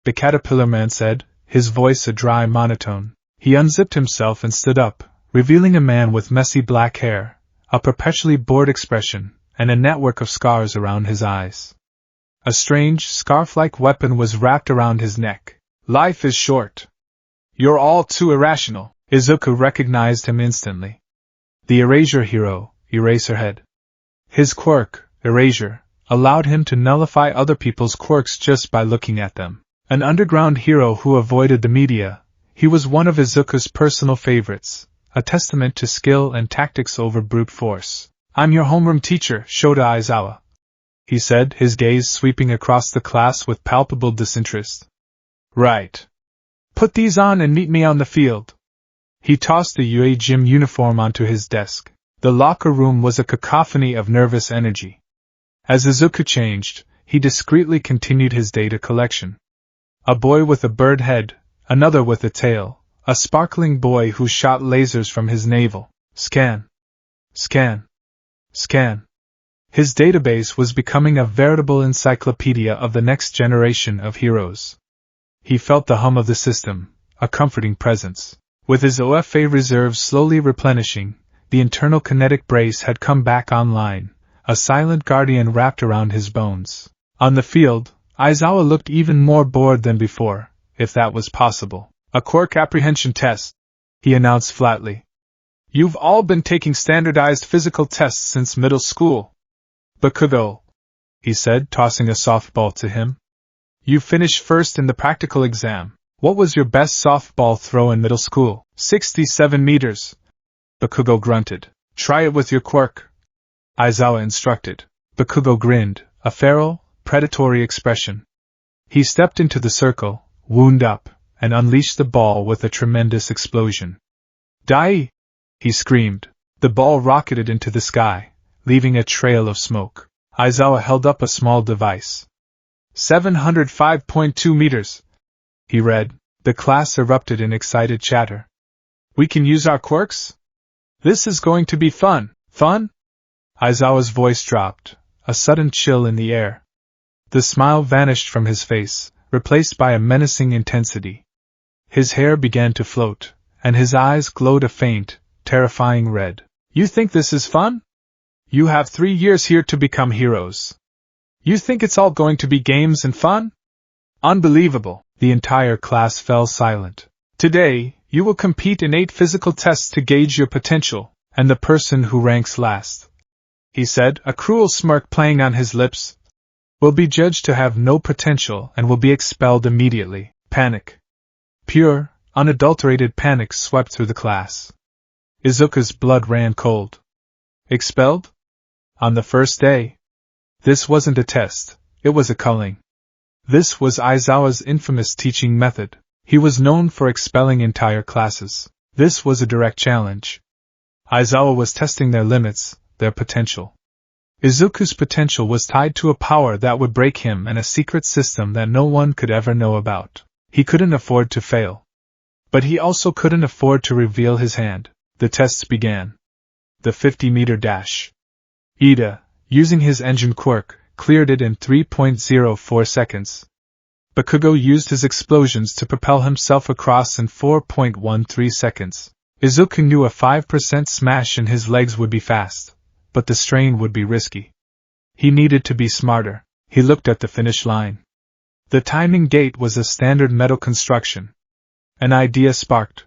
the caterpillar man said, his voice a dry monotone. He unzipped himself and stood up, revealing a man with messy black hair, a perpetually bored expression, and a network of scars around his eyes. A strange, scarf-like weapon was wrapped around his neck. "Life is short. You're all too irrational." Izuku recognized him instantly. The erasure hero, Eraserhead. His quirk, Erasure, allowed him to nullify other people's quirks just by looking at them. An underground hero who avoided the media, he was one of Izuku's personal favorites, a testament to skill and tactics over brute force. "I'm your homeroom teacher, Shota Aizawa," he said, his gaze sweeping across the class with palpable disinterest. "Right. Put these on and meet me on the field." He tossed the UA gym uniform onto his desk. The locker room was a cacophony of nervous energy. As Izuku changed, he discreetly continued his data collection. A boy with a bird head, another with a tail, a sparkling boy who shot lasers from his navel. Scan. Scan. Scan. His database was becoming a veritable encyclopedia of the next generation of heroes. He felt the hum of the system, a comforting presence. With his OFA reserves slowly replenishing, the internal kinetic brace had come back online, a silent guardian wrapped around his bones. On the field, Aizawa looked even more bored than before, if that was possible. "A quirk apprehension test," he announced flatly. "You've all been taking standardized physical tests since middle school." "Bakugo," he said, tossing a softball to him. "You finished first in the practical exam. What was your best softball throw in middle school?" 67 meters. Bakugo grunted. "Try it with your quirk," Aizawa instructed. Bakugo grinned, a feral, predatory expression. He stepped into the circle, wound up, and unleashed the ball with a tremendous explosion. "Dai!" he screamed. The ball rocketed into the sky, leaving a trail of smoke. Aizawa held up a small device. 705.2 meters. He read. The class erupted in excited chatter. "We can use our quirks? This is going to be fun." "Fun?" Aizawa's voice dropped, a sudden chill in the air. The smile vanished from his face, replaced by a menacing intensity. His hair began to float, and his eyes glowed a faint, terrifying red. "You think this is fun? You have 3 years here to become heroes. You think it's all going to be games and fun? Unbelievable." The entire class fell silent. "Today, you will compete in 8 physical tests to gauge your potential, and the person who ranks last," he said, a cruel smirk playing on his lips, "will be judged to have no potential and will be expelled immediately." Panic. Pure, unadulterated panic swept through the class. Izuku's blood ran cold. Expelled? On the first day? This wasn't a test, it was a culling. This was Aizawa's infamous teaching method. He was known for expelling entire classes. This was a direct challenge. Aizawa was testing their limits, their potential. Izuku's potential was tied to a power that would break him and a secret system that no one could ever know about. He couldn't afford to fail. But he also couldn't afford to reveal his hand. The tests began. The 50-meter dash. Ida, using his engine Quirk, cleared it in 3.04 seconds. Bakugo used his explosions to propel himself across in 4.13 seconds. Izuku knew a 5% smash in his legs would be fast, but the strain would be risky. He needed to be smarter. He looked at the finish line. The timing gate was a standard metal construction. An idea sparked.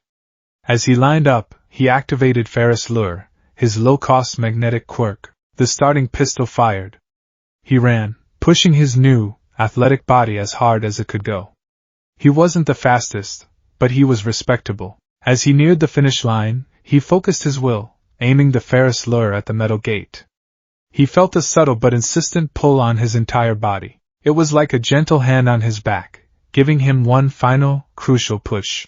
As he lined up, he activated Ferris Lure, his low-cost magnetic quirk. The starting pistol fired. He ran, pushing his new, athletic body as hard as it could go. He wasn't the fastest, but he was respectable. As he neared the finish line, he focused his will, aiming the Ferris Lure at the metal gate. He felt a subtle but insistent pull on his entire body. It was like a gentle hand on his back, giving him one final, crucial push.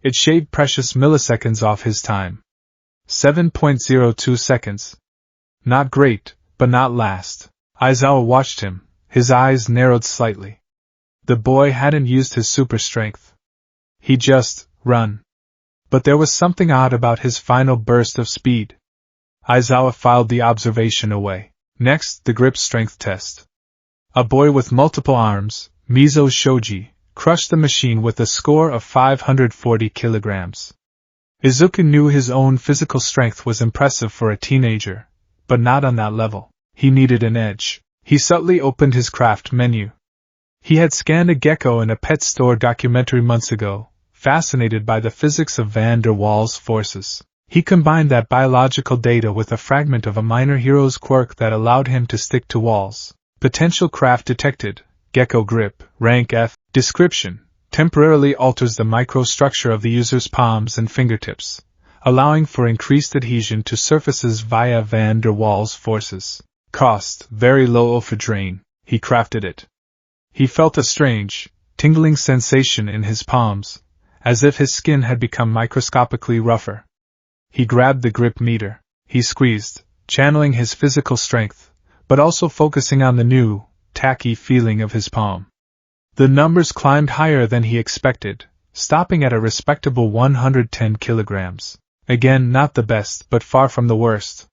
It shaved precious milliseconds off his time. 7.02 seconds. Not great, but not last. Aizawa watched him, his eyes narrowed slightly. The boy hadn't used his super strength. He just run. But there was something odd about his final burst of speed. Aizawa filed the observation away. Next, the grip strength test. A boy with multiple arms, Mizo Shoji, crushed the machine with a score of 540 kilograms. Izuku knew his own physical strength was impressive for a teenager, but not on that level. He needed an edge. He subtly opened his craft menu. He had scanned a gecko in a pet store documentary months ago, fascinated by the physics of van der Waals forces. He combined that biological data with a fragment of a minor hero's quirk that allowed him to stick to walls. Potential craft detected. Gecko grip, rank F. Description: temporarily alters the microstructure of the user's palms and fingertips, allowing for increased adhesion to surfaces via van der Waals forces. Cost: very low for drain. He crafted it. He felt a strange, tingling sensation in his palms, as if his skin had become microscopically rougher. He grabbed the grip meter. He squeezed, channeling his physical strength, but also focusing on the new, tacky feeling of his palm. The numbers climbed higher than he expected, stopping at a respectable 110 kilograms. Again, not the best, but far from the worst.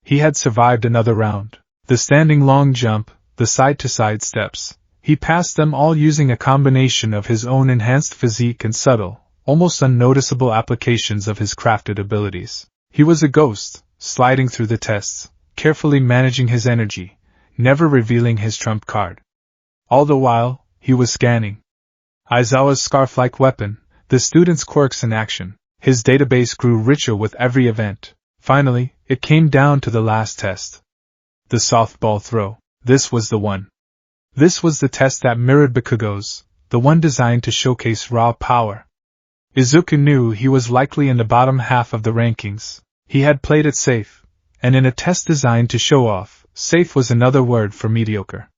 He had survived another round. The standing long jump, the side-to-side steps. He passed them all using a combination of his own enhanced physique and subtle, almost unnoticeable applications of his crafted abilities. He was a ghost, sliding through the tests, carefully managing his energy, never revealing his trump card. All the while, he was scanning Aizawa's scarf-like weapon, the student's quirks in action. His database grew richer with every event. Finally, it came down to the last test. The softball throw. This was the one. This was the test that mirrored Bakugo's, the one designed to showcase raw power. Izuku knew he was likely in the bottom half of the rankings. He had played it safe, and in a test designed to show off, safe was another word for mediocre.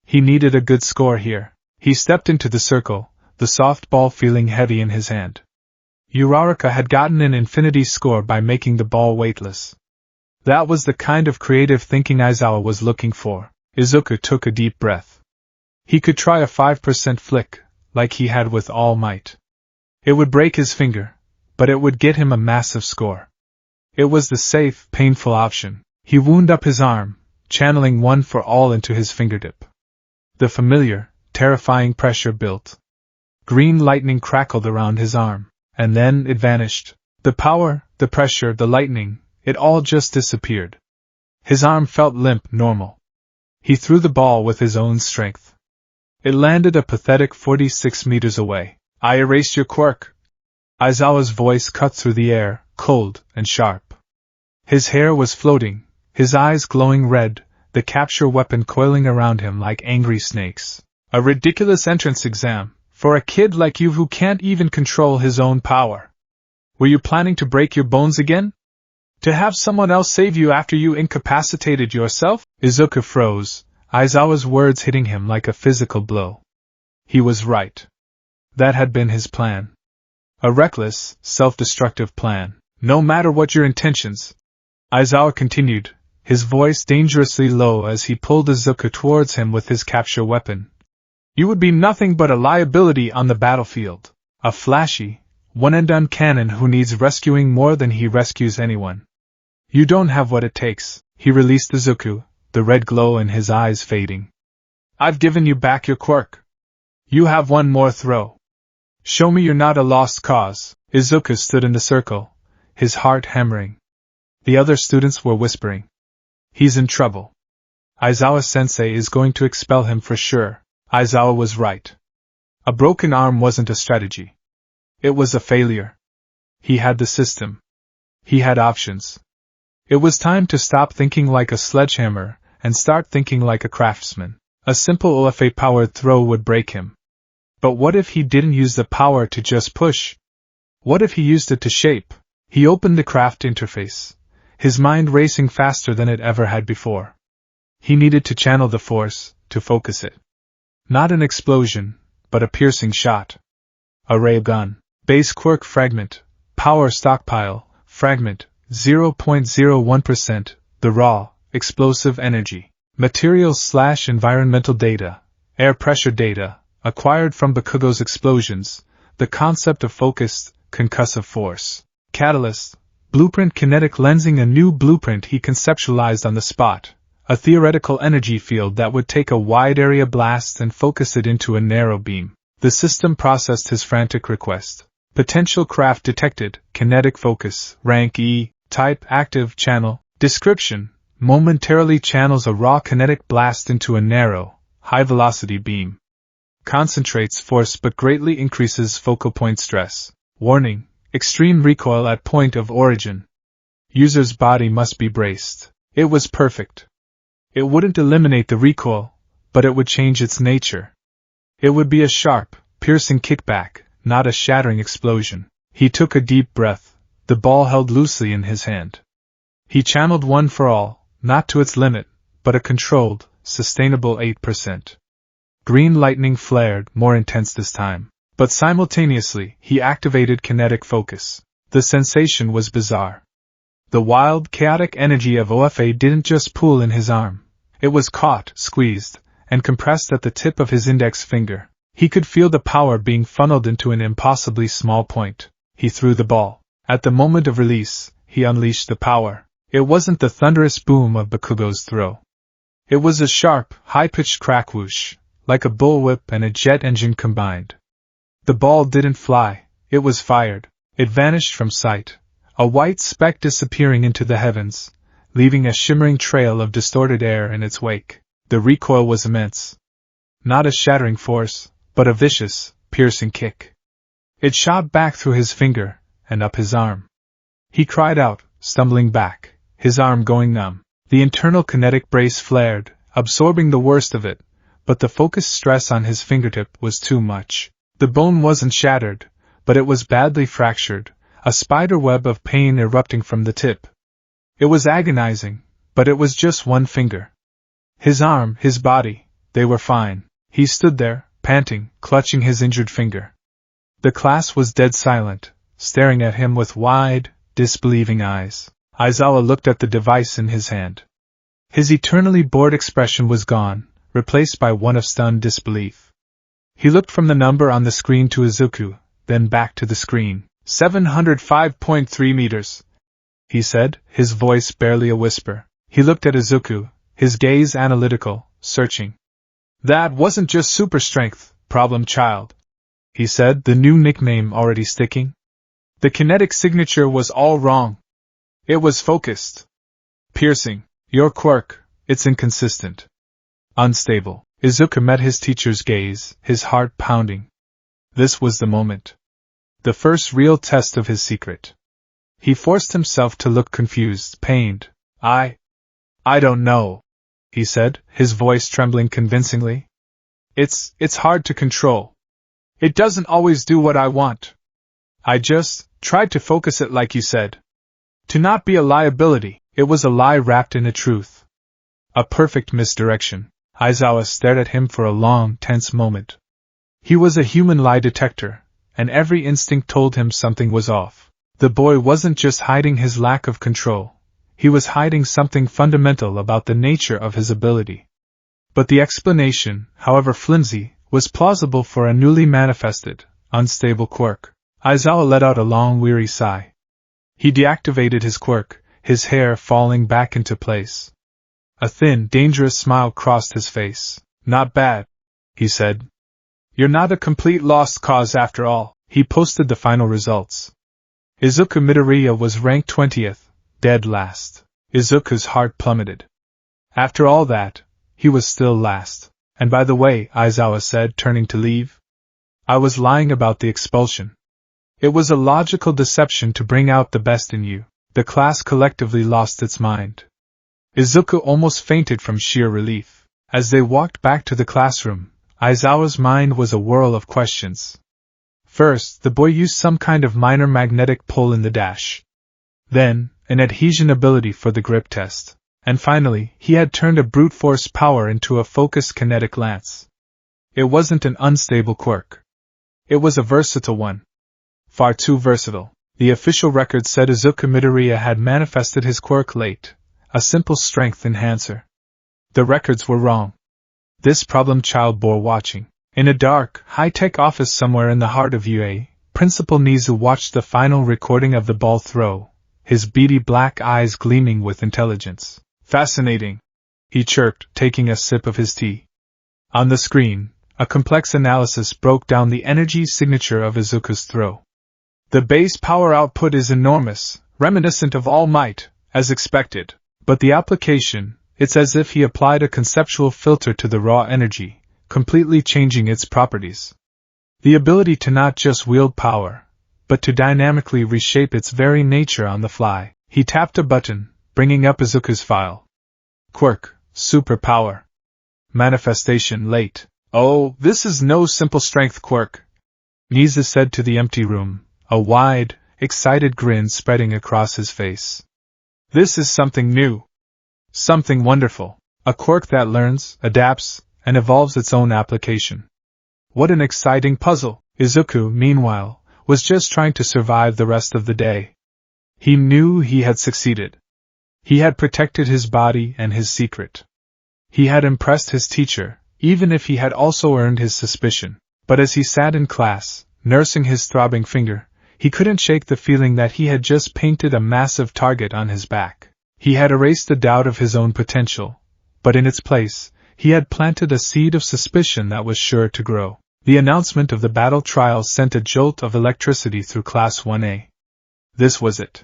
He needed a good score here. He stepped into the circle, the softball feeling heavy in his hand. Uraraka had gotten an infinity score by making the ball weightless. That was the kind of creative thinking Aizawa was looking for. Izuku took a deep breath. He could try a 5% flick, like he had with All Might. It would break his finger, but it would get him a massive score. It was the safe, painful option. He wound up his arm, channeling one for all into his fingertip. The familiar, terrifying pressure built. Green lightning crackled around his arm, and then it vanished. The power, the pressure, the lightning, it all just disappeared. His arm felt limp, normal. He threw the ball with his own strength. It landed a pathetic 46 meters away. I erased your quirk. Aizawa's voice cut through the air, cold and sharp. His hair was floating, his eyes glowing red, the capture weapon coiling around him like angry snakes. A ridiculous entrance exam, for a kid like you who can't even control his own power. Were you planning to break your bones again? To have someone else save you after you incapacitated yourself? Izuku froze, Aizawa's words hitting him like a physical blow. He was right. That had been his plan. A reckless, self-destructive plan. No matter what your intentions, Aizawa continued, his voice dangerously low as he pulled Izuku towards him with his capture weapon. "You would be nothing but a liability on the battlefield. A flashy, one-and-done cannon who needs rescuing more than he rescues anyone. You don't have what it takes." He released Izuku, the red glow in his eyes fading. "I've given you back your quirk. You have one more throw. Show me you're not a lost cause." Izuku stood in the circle, his heart hammering. The other students were whispering. "He's in trouble. Aizawa-sensei is going to expel him for sure." Aizawa was right. A broken arm wasn't a strategy. It was a failure. He had the system. He had options. It was time to stop thinking like a sledgehammer and start thinking like a craftsman. A simple OFA-powered throw would break him. But what if he didn't use the power to just push? What if he used it to shape? He opened the craft interface, his mind racing faster than it ever had before. He needed to channel the force, to focus it. Not an explosion, but a piercing shot. A ray gun. Base quirk fragment. Power stockpile. Fragment. 0.01%. The raw, explosive energy. Materials/environmental data. Air pressure data, acquired from Bakugo's explosions. The concept of focused, concussive force. Catalyst. Blueprint kinetic lensing. A new blueprint he conceptualized on the spot. A theoretical energy field that would take a wide-area blast and focus it into a narrow beam. The system processed his frantic request. Potential craft detected, kinetic focus, rank E, type active channel, description, momentarily channels a raw kinetic blast into a narrow, high-velocity beam. Concentrates force but greatly increases focal point stress. Warning, extreme recoil at point of origin. User's body must be braced. It was perfect. It wouldn't eliminate the recoil, but it would change its nature. It would be a sharp, piercing kickback, not a shattering explosion. He took a deep breath, the ball held loosely in his hand. He channeled one for all, not to its limit, but a controlled, sustainable 8%. Green lightning flared, more intense this time. But simultaneously, he activated kinetic focus. The sensation was bizarre. The wild, chaotic energy of OFA didn't just pool in his arm. It was caught, squeezed, and compressed at the tip of his index finger. He could feel the power being funneled into an impossibly small point. He threw the ball. At the moment of release, he unleashed the power. It wasn't the thunderous boom of Bakugo's throw. It was a sharp, high-pitched crack whoosh, like a bullwhip and a jet engine combined. The ball didn't fly, it was fired. It vanished from sight, a white speck disappearing into the heavens, leaving a shimmering trail of distorted air in its wake. The recoil was immense. Not a shattering force, but a vicious, piercing kick. It shot back through his finger, and up his arm. He cried out, stumbling back, his arm going numb. The internal kinetic brace flared, absorbing the worst of it, but the focused stress on his fingertip was too much. The bone wasn't shattered, but it was badly fractured, a spider web of pain erupting from the tip. It was agonizing, but it was just one finger. His arm, his body, they were fine. He stood there, panting, clutching his injured finger. The class was dead silent, staring at him with wide, disbelieving eyes. Aizawa looked at the device in his hand. His eternally bored expression was gone, replaced by one of stunned disbelief. He looked from the number on the screen to Izuku, then back to the screen. 705.3 meters. He said, his voice barely a whisper. He looked at Izuku, his gaze analytical, searching. "That wasn't just super strength, problem child," he said, the new nickname already sticking. "The kinetic signature was all wrong. It was focused. Piercing. Your quirk, it's inconsistent. Unstable." Izuku met his teacher's gaze, his heart pounding. This was the moment. The first real test of his secret. He forced himself to look confused, pained. I don't know," he said, his voice trembling convincingly. It's hard to control. It doesn't always do what I want. I just tried to focus it like you said. To not be a liability." It was a lie wrapped in a truth. A perfect misdirection. Aizawa stared at him for a long, tense moment. He was a human lie detector, and every instinct told him something was off. The boy wasn't just hiding his lack of control. he was hiding something fundamental about the nature of his ability. But the explanation, however flimsy, was plausible for a newly manifested, unstable quirk. Aizawa let out a long, weary sigh. He deactivated his quirk, his hair falling back into place. A thin, dangerous smile crossed his face. "Not bad," he said. "You're not a complete lost cause after all." He posted the final results. Izuku Midoriya was ranked 20th, dead last. Izuku's heart plummeted. After all that, he was still last. "And by the way," Aizawa said, turning to leave, "I was lying about the expulsion. It was a logical deception to bring out the best in you." The class collectively lost its mind. Izuku almost fainted from sheer relief. As they walked back to the classroom, Aizawa's mind was a whirl of questions. First, the boy used some kind of minor magnetic pull in the dash. Then, an adhesion ability for the grip test. And finally, he had turned a brute force power into a focused kinetic lance. It wasn't an unstable quirk. It was a versatile one. Far too versatile. The official record said Izuku Midoriya had manifested his quirk late, a simple strength enhancer. The records were wrong. This problem child bore watching. In a dark, high-tech office somewhere in the heart of UA, Principal Nizu watched the final recording of the ball throw, his beady black eyes gleaming with intelligence. "Fascinating," he chirped, taking a sip of his tea. On the screen, a complex analysis broke down the energy signature of Izuku's throw. The base power output is enormous, reminiscent of All Might, as expected, but the application, it's as if he applied a conceptual filter to the raw energy, completely changing its properties. The ability to not just wield power, but to dynamically reshape its very nature on the fly. He tapped a button, bringing up Izuku's file. Quirk, superpower. Manifestation late. "Oh, this is no simple strength quirk," Nizu said to the empty room, a wide, excited grin spreading across his face. "This is something new. Something wonderful. A quirk that learns, adapts, and evolves its own application. What an exciting puzzle!" Izuku, meanwhile, was just trying to survive the rest of the day. He knew he had succeeded. He had protected his body and his secret. He had impressed his teacher, even if he had also earned his suspicion. But as he sat in class, nursing his throbbing finger, he couldn't shake the feeling that he had just painted a massive target on his back. He had erased the doubt of his own potential, but in its place, he had planted a seed of suspicion that was sure to grow. The announcement of the battle trial sent a jolt of electricity through Class 1A. This was it.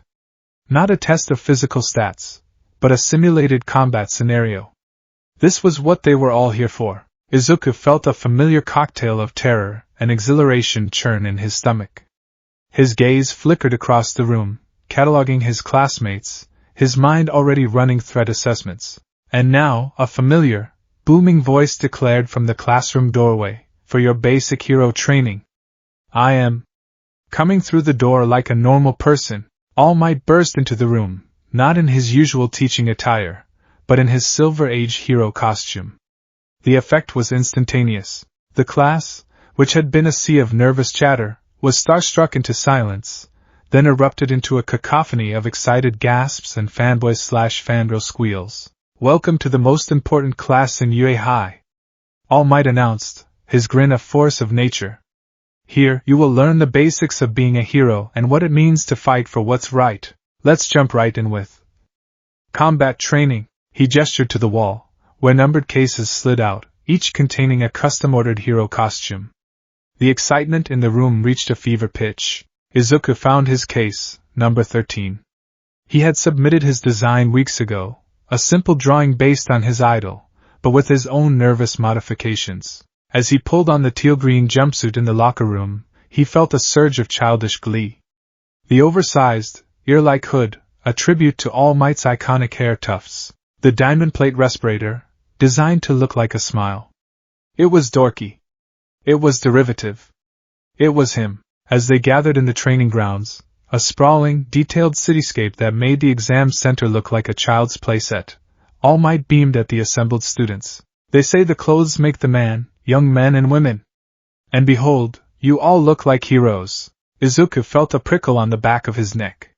Not a test of physical stats, but a simulated combat scenario. This was what they were all here for. Izuku felt a familiar cocktail of terror and exhilaration churn in his stomach. His gaze flickered across the room, cataloging his classmates, his mind already running threat assessments. And now, a familiar, booming voice declared from the classroom doorway, "For your basic hero training." "I am." Coming through the door like a normal person, All Might burst into the room, not in his usual teaching attire, but in his Silver Age hero costume. The effect was instantaneous. The class, which had been a sea of nervous chatter, was starstruck into silence, then erupted into a cacophony of excited gasps and fanboy/fangirl squeals. "Welcome to the most important class in UA High," All Might announced, his grin a force of nature. "Here, you will learn the basics of being a hero and what it means to fight for what's right. Let's jump right in with combat training." He gestured to the wall, where numbered cases slid out, each containing a custom-ordered hero costume. The excitement in the room reached a fever pitch. Izuku found his case, number 13. He had submitted his design weeks ago, a simple drawing based on his idol, but with his own nervous modifications. As he pulled on the teal-green jumpsuit in the locker room, he felt a surge of childish glee. The oversized, ear-like hood, a tribute to All Might's iconic hair tufts. The diamond plate respirator, designed to look like a smile. It was dorky. It was derivative. It was him. As they gathered in the training grounds, a sprawling, detailed cityscape that made the exam center look like a child's playset, All Might beamed at the assembled students. "They say the clothes make the man, young men and women. And behold, you all look like heroes." Izuku felt a prickle on the back of his neck.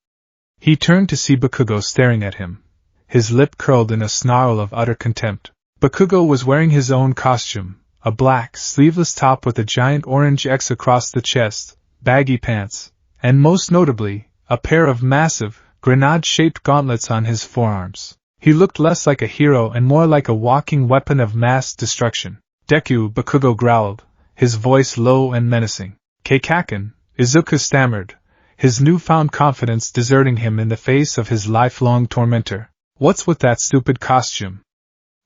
He turned to see Bakugo staring at him, his lip curled in a snarl of utter contempt. Bakugo was wearing his own costume, a black, sleeveless top with a giant orange X across the chest, baggy pants, and most notably, a pair of massive, grenade-shaped gauntlets on his forearms. He looked less like a hero and more like a walking weapon of mass destruction. Deku, Bakugo growled, his voice low and menacing. Keikaken, Izuku stammered, his newfound confidence deserting him in the face of his lifelong tormentor. What's with that stupid costume?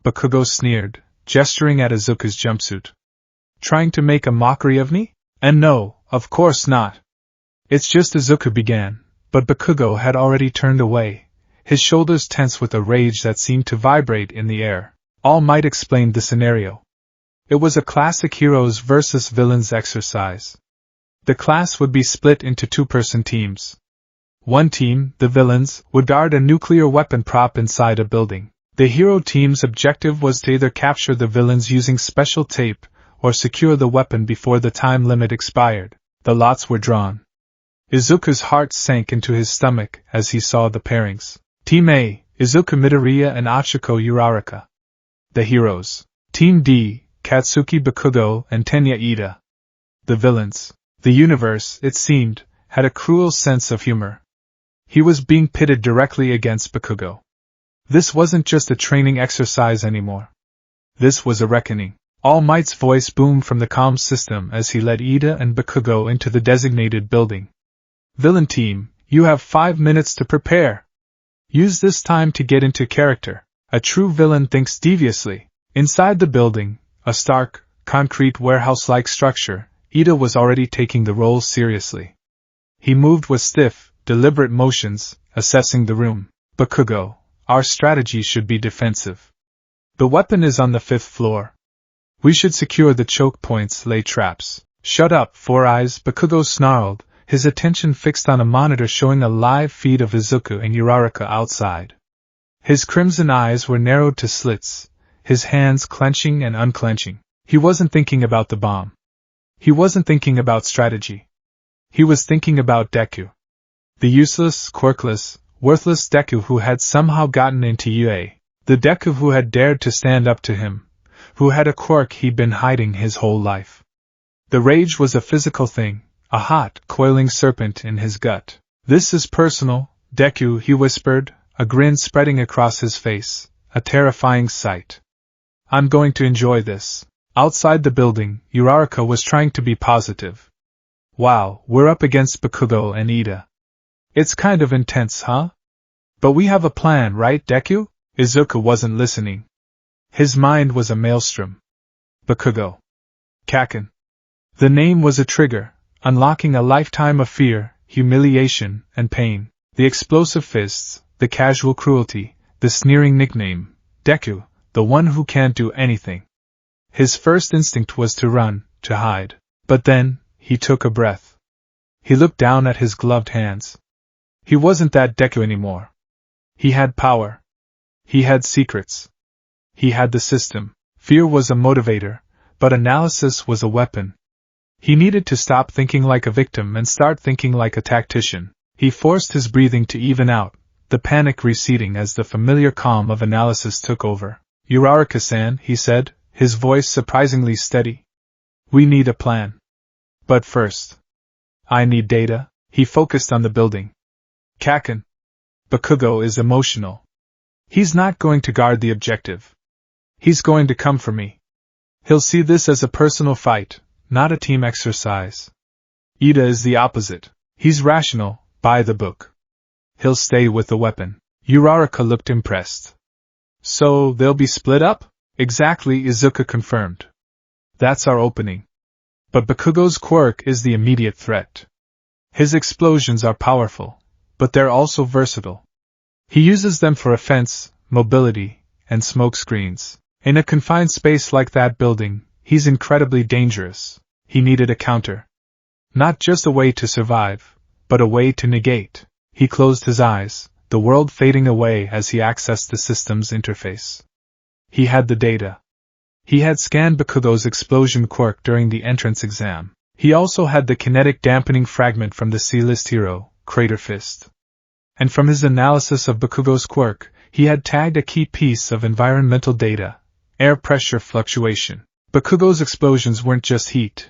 Bakugo sneered, gesturing at Izuku's jumpsuit. Trying to make a mockery of me? And no, of course not. It's just Izuku began, but Bakugo had already turned away, his shoulders tense with a rage that seemed to vibrate in the air. All Might explained the scenario. It was a classic heroes versus villains exercise. The class would be split into two-person teams. One team, the villains, would guard a nuclear weapon prop inside a building. The hero team's objective was to either capture the villains using special tape, or secure the weapon before the time limit expired. The lots were drawn. Izuku's heart sank into his stomach as he saw the pairings. Team A, Izuku Midoriya and Ochako Uraraka. The heroes. Team D, Katsuki Bakugo and Tenya Ida. The villains. The universe, it seemed, had a cruel sense of humor. He was being pitted directly against Bakugo. This wasn't just a training exercise anymore. This was a reckoning. All Might's voice boomed from the comm system as he led Ida and Bakugo into the designated building. Villain team, you have 5 minutes to prepare. Use this time to get into character. A true villain thinks deviously. Inside the building, a stark, concrete warehouse-like structure, Ida was already taking the role seriously. He moved with stiff, deliberate motions, assessing the room. Bakugo, our strategy should be defensive. The weapon is on the 5th floor. We should secure the choke points, lay traps. Shut up, Four Eyes, Bakugo snarled, his attention fixed on a monitor showing a live feed of Izuku and Uraraka outside. His crimson eyes were narrowed to slits, his hands clenching and unclenching. He wasn't thinking about the bomb. He wasn't thinking about strategy. He was thinking about Deku. The useless, quirkless, worthless Deku who had somehow gotten into UA. The Deku who had dared to stand up to him, who had a quirk he'd been hiding his whole life. The rage was a physical thing, a hot, coiling serpent in his gut. This is personal, Deku, he whispered, a grin spreading across his face, a terrifying sight. I'm going to enjoy this. Outside the building, Uraraka was trying to be positive. Wow, we're up against Bakugo and Ida. It's kind of intense, huh? But we have a plan, right, Deku? Izuku wasn't listening. His mind was a maelstrom. Bakugo. Kaken. The name was a trigger, unlocking a lifetime of fear, humiliation, and pain. The explosive fists, the casual cruelty, the sneering nickname, Deku, the one who can't do anything. His first instinct was to run, to hide. But then, he took a breath. He looked down at his gloved hands. He wasn't that Deku anymore. He had power. He had secrets. He had the system. Fear was a motivator, but analysis was a weapon. He needed to stop thinking like a victim and start thinking like a tactician. He forced his breathing to even out, the panic receding as the familiar calm of analysis took over. Uraraka-san, he said, his voice surprisingly steady. We need a plan. But first, I need data. He focused on the building. Kaken. Bakugo is emotional. He's not going to guard the objective. He's going to come for me. He'll see this as a personal fight, not a team exercise. Ida is the opposite. He's rational, by the book. He'll stay with the weapon. Uraraka looked impressed. So, they'll be split up? Exactly, Izuku confirmed. That's our opening. But Bakugo's quirk is the immediate threat. His explosions are powerful, but they're also versatile. He uses them for offense, mobility, and smoke screens. In a confined space like that building, he's incredibly dangerous. He needed a counter. Not just a way to survive, but a way to negate. He closed his eyes, the world fading away as he accessed the system's interface. He had the data. He had scanned Bakugo's explosion quirk during the entrance exam. He also had the kinetic dampening fragment from the C-list hero, Crater Fist. And from his analysis of Bakugo's quirk, He had tagged a key piece of environmental data: air pressure fluctuation. Bakugo's explosions weren't just heat.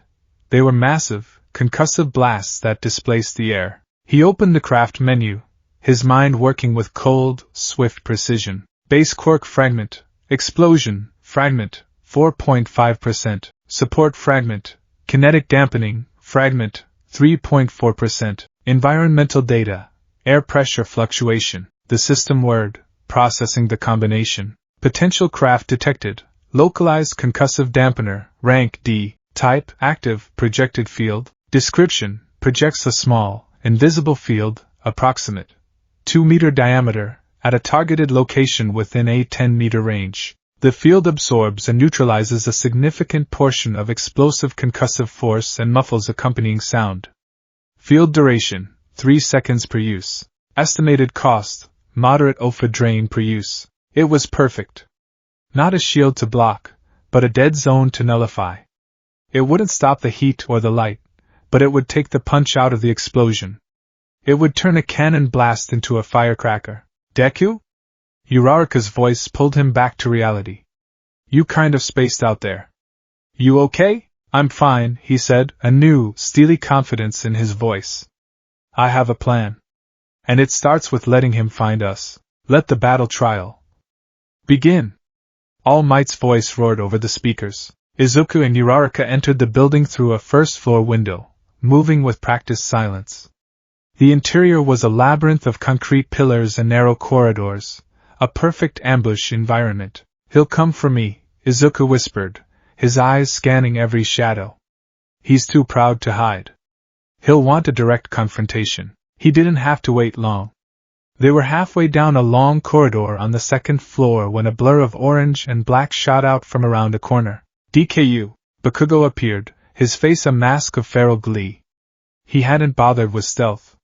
They were massive, concussive blasts that displaced the air. He opened the craft menu, his mind working with cold, swift precision. Base Quirk fragment, explosion, fragment, 4.5%, support fragment, kinetic dampening, fragment, 3.4%, environmental data, air pressure fluctuation, the system word, processing the combination, potential craft detected, localized concussive dampener, rank D, type, active, projected field, description, projects a small, invisible field, approximate, 2-meter diameter, at a targeted location within a 10-meter range. The field absorbs and neutralizes a significant portion of explosive concussive force and muffles accompanying sound. Field duration, 3 seconds per use. Estimated cost, moderate OFA drain per use. It was perfect. Not a shield to block, but a dead zone to nullify. It wouldn't stop the heat or the light, but it would take the punch out of the explosion. It would turn a cannon blast into a firecracker. Deku? Uraraka's voice pulled him back to reality. You kind of spaced out there. You okay? I'm fine, he said, a new, steely confidence in his voice. I have a plan. And it starts with letting him find us. Let the battle trial begin. All Might's voice roared over the speakers. Izuku and Uraraka entered the building through a first-floor window, moving with practiced silence. The interior was a labyrinth of concrete pillars and narrow corridors, a perfect ambush environment. He'll come for me, Izuku whispered, his eyes scanning every shadow. He's too proud to hide. He'll want a direct confrontation. He didn't have to wait long. They were halfway down a long corridor on the second floor when a blur of orange and black shot out from around a corner. DKU, Bakugo appeared, his face a mask of feral glee. He hadn't bothered with stealth.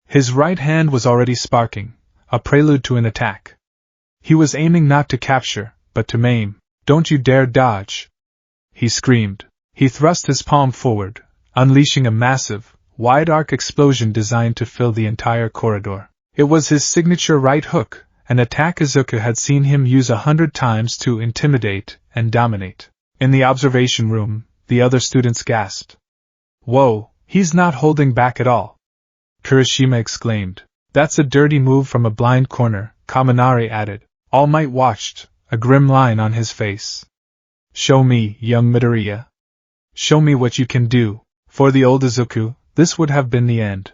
His right hand was already sparking, a prelude to an attack. He was aiming not to capture, but to maim. Don't you dare dodge! He screamed. He thrust his palm forward, unleashing a massive, wide-arc explosion designed to fill the entire corridor. It was his signature right hook, an attack Izuku had seen him use 100 times to intimidate and dominate. In the observation room, the other students gasped. Whoa, he's not holding back at all! Kirishima exclaimed. That's a dirty move from a blind corner, Kaminari added. All Might watched, a grim line on his face. Show me, young Midoriya. Show me what you can do. For the old Izuku, this would have been the end.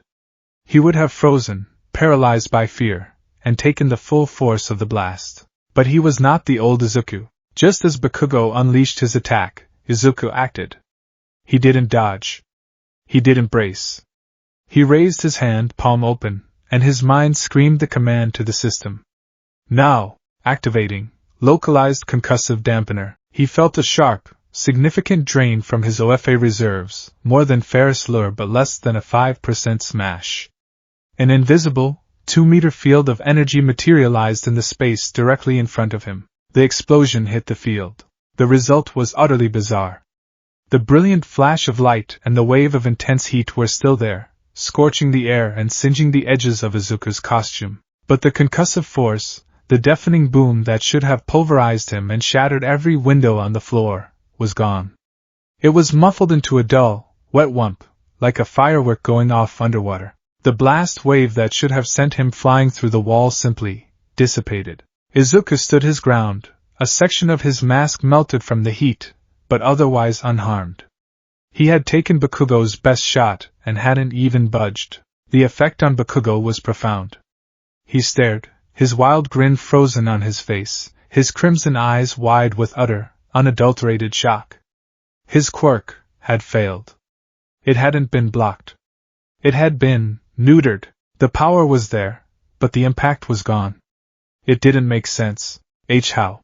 He would have frozen, paralyzed by fear, and taken the full force of the blast. But he was not the old Izuku. Just as Bakugo unleashed his attack, Izuku acted. He didn't dodge. He didn't brace. He raised his hand, palm open, and his mind screamed the command to the system. Now, activating, localized concussive dampener. He felt a sharp, significant drain from his OFA reserves, more than Ferris lure but less than a 5% smash. An invisible, 2-meter field of energy materialized in the space directly in front of him. The explosion hit the field. The result was utterly bizarre. The brilliant flash of light and the wave of intense heat were still there, scorching the air and singeing the edges of Izuku's costume. But the concussive force, the deafening boom that should have pulverized him and shattered every window on the floor, was gone. It was muffled into a dull, wet whump, like a firework going off underwater. The blast wave that should have sent him flying through the wall simply dissipated. Izuku stood his ground, a section of his mask melted from the heat, but otherwise unharmed. He had taken Bakugo's best shot and hadn't even budged. The effect on Bakugo was profound. He stared, his wild grin frozen on his face, his crimson eyes wide with utter, unadulterated shock. His quirk had failed. It hadn't been blocked. It had been neutered. The power was there, but the impact was gone. It didn't make sense. How?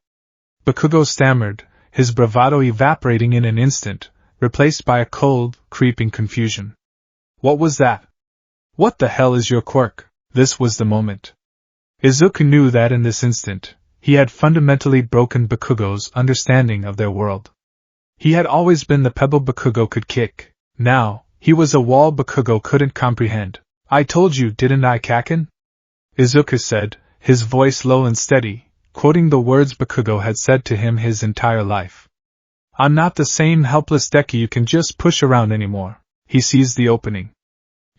Bakugo stammered, his bravado evaporating in an instant, replaced by a cold, creeping confusion. What was that? What the hell is your quirk? This was the moment. Izuku knew that in this instant, he had fundamentally broken Bakugo's understanding of their world. He had always been the pebble Bakugo could kick. Now, he was a wall Bakugo couldn't comprehend. I told you, didn't I, Kaken? Izuku said, his voice low and steady, quoting the words Bakugo had said to him his entire life. I'm not the same helpless Deku you can just push around anymore. He seized the opening.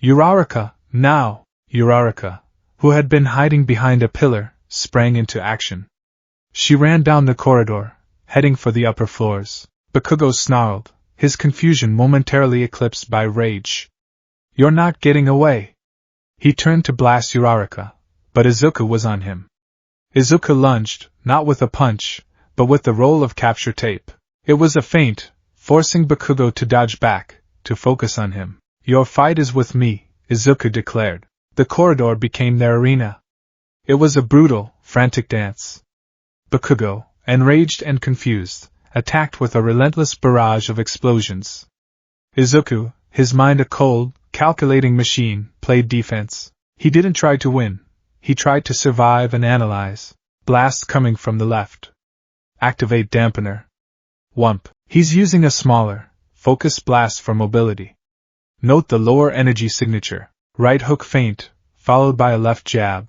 Uraraka, now! Uraraka, who had been hiding behind a pillar, sprang into action. She ran down the corridor, heading for the upper floors. Bakugo snarled, his confusion momentarily eclipsed by rage. You're not getting away! He turned to blast Uraraka, but Izuku was on him. Izuku lunged, not with a punch, but with the roll of capture tape. It was a feint, forcing Bakugo to dodge back, to focus on him. Your fight is with me, Izuku declared. The corridor became their arena. It was a brutal, frantic dance. Bakugo, enraged and confused, attacked with a relentless barrage of explosions. Izuku, his mind a cold, calculating machine, played defense. He didn't try to win. He tried to survive and analyze. Blast coming from the left. Activate dampener. Whump. He's using a smaller, focused blast for mobility. Note the lower energy signature. Right hook feint, followed by a left jab.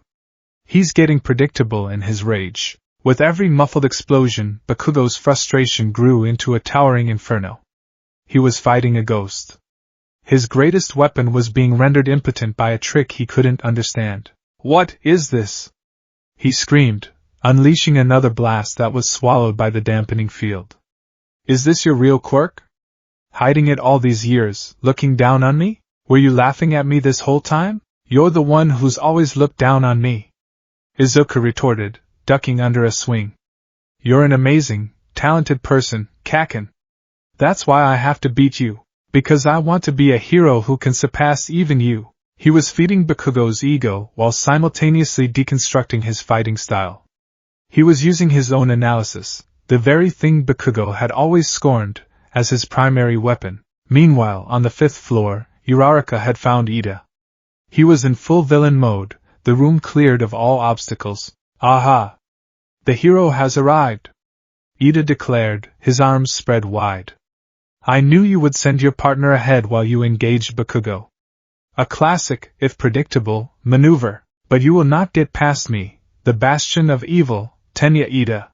He's getting predictable in his rage. With every muffled explosion, Bakugo's frustration grew into a towering inferno. He was fighting a ghost. His greatest weapon was being rendered impotent by a trick he couldn't understand. What is this? He screamed, unleashing another blast that was swallowed by the dampening field. Is this your real quirk? Hiding it all these years, looking down on me? Were you laughing at me this whole time? You're the one who's always looked down on me. Izuku retorted, ducking under a swing. You're an amazing, talented person, Kaken. That's why I have to beat you. Because I want to be a hero who can surpass even you. He was feeding Bakugo's ego while simultaneously deconstructing his fighting style. He was using his own analysis, the very thing Bakugo had always scorned, as his primary weapon. Meanwhile, on the 5th floor, Uraraka had found Ida. He was in full villain mode, the room cleared of all obstacles. Aha! The hero has arrived! Ida declared, his arms spread wide. I knew you would send your partner ahead while you engaged Bakugo. A classic, if predictable, maneuver, but you will not get past me, the bastion of evil, Tenya Ida.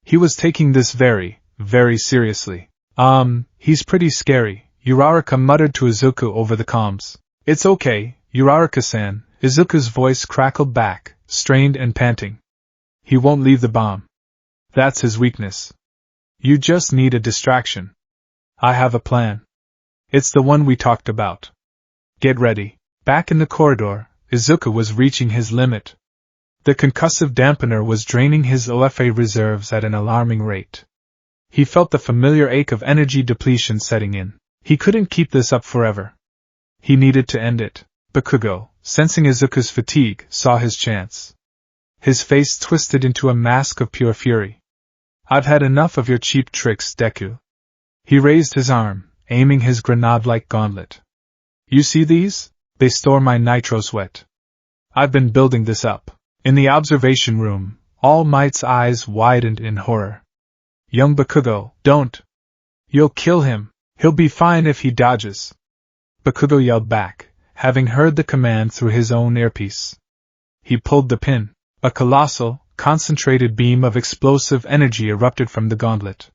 He was taking this very, very seriously. He's pretty scary, Uraraka muttered to Izuku over the comms. It's okay, Uraraka-san, Izuku's voice crackled back, strained and panting. He won't leave the bomb. That's his weakness. You just need a distraction. I have a plan. It's the one we talked about. Get ready. Back in the corridor, Izuku was reaching his limit. The concussive dampener was draining his OFA reserves at an alarming rate. He felt the familiar ache of energy depletion setting in. He couldn't keep this up forever. He needed to end it. Bakugo, sensing Izuku's fatigue, saw his chance. His face twisted into a mask of pure fury. I've had enough of your cheap tricks, Deku. He raised his arm, aiming his grenade-like gauntlet. You see these? They store my nitro sweat. I've been building this up. In the observation room, All Might's eyes widened in horror. Young Bakugo, don't! You'll kill him. He'll be fine if he dodges. Bakugo yelled back, having heard the command through his own earpiece. He pulled the pin. A colossal, concentrated beam of explosive energy erupted from the gauntlet.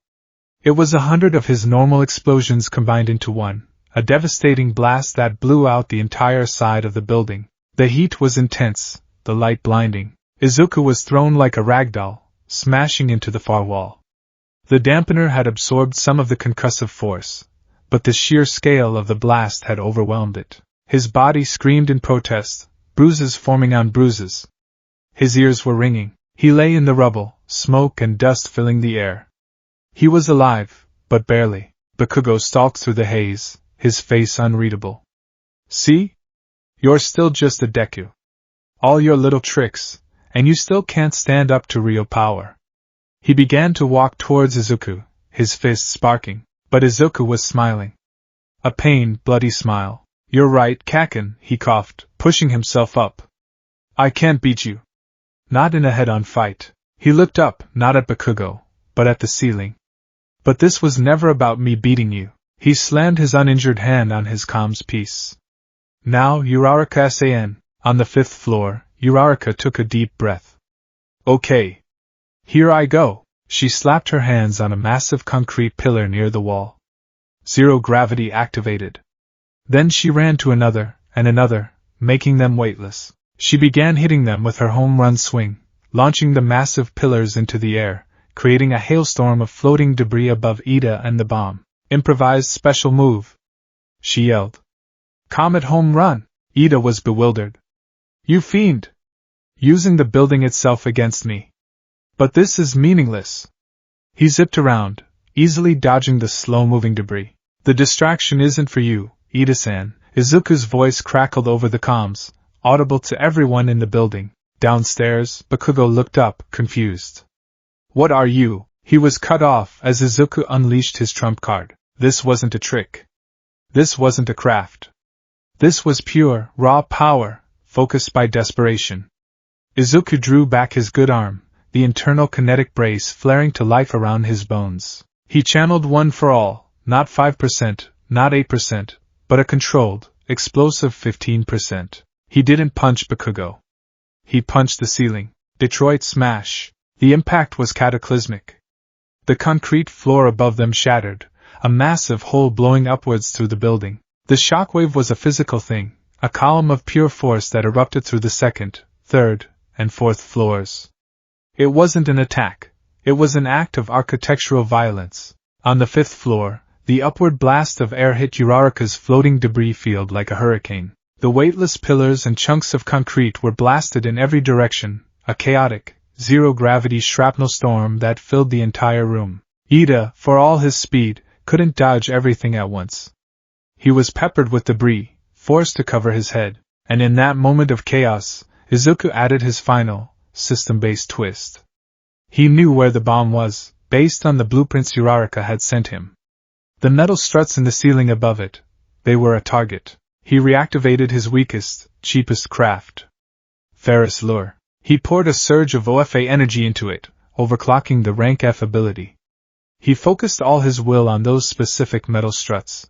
It was 100 of his normal explosions combined into one, a devastating blast that blew out the entire side of the building. The heat was intense, the light blinding. Izuku was thrown like a ragdoll, smashing into the far wall. The dampener had absorbed some of the concussive force, but the sheer scale of the blast had overwhelmed it. His body screamed in protest, bruises forming on bruises. His ears were ringing. He lay in the rubble, smoke and dust filling the air. He was alive, but barely. Bakugo stalked through the haze, his face unreadable. See? You're still just a Deku. All your little tricks, and you still can't stand up to real power. He began to walk towards Izuku, his fists sparking, but Izuku was smiling. A pained, bloody smile. You're right, Kaken, he coughed, pushing himself up. I can't beat you. Not in a head-on fight. He looked up, not at Bakugo, but at the ceiling. But this was never about me beating you. He slammed his uninjured hand on his comms piece. Now, Uraraka-san. On the 5th floor, Uraraka took a deep breath. Okay. Here I go. She slapped her hands on a massive concrete pillar near the wall. Zero gravity activated. Then she ran to another, and another, making them weightless. She began hitting them with her home run swing, launching the massive pillars into the air, creating a hailstorm of floating debris above Ida and the bomb. Improvised special move, she yelled. Comet home run! Ida was bewildered. You fiend! Using the building itself against me. But this is meaningless. He zipped around, easily dodging the slow-moving debris. The distraction isn't for you, Ida-san. Izuku's voice crackled over the comms, audible to everyone in the building. Downstairs, Bakugo looked up, confused. What are you? He was cut off as Izuku unleashed his trump card. This wasn't a trick. This wasn't a craft. This was pure, raw power, focused by desperation. Izuku drew back his good arm, the internal kinetic brace flaring to life around his bones. He channeled one for all, not 5%, not 8%, but a controlled, explosive 15%. He didn't punch Bakugo. He punched the ceiling. Detroit smash. The impact was cataclysmic. The concrete floor above them shattered, a massive hole blowing upwards through the building. The shockwave was a physical thing, a column of pure force that erupted through the second, third, and fourth floors. It wasn't an attack. It was an act of architectural violence. On the fifth floor, the upward blast of air hit Uraraka's floating debris field like a hurricane. The weightless pillars and chunks of concrete were blasted in every direction, a chaotic, zero-gravity shrapnel storm that filled the entire room. Ida, for all his speed, couldn't dodge everything at once. He was peppered with debris, forced to cover his head, and in that moment of chaos, Izuku added his final, system-based twist. He knew where the bomb was, based on the blueprints Uraraka had sent him. The metal struts in the ceiling above it, they were a target. He reactivated his weakest, cheapest craft. Ferris lure. He poured a surge of OFA energy into it, overclocking the rank F ability. He focused all his will on those specific metal struts.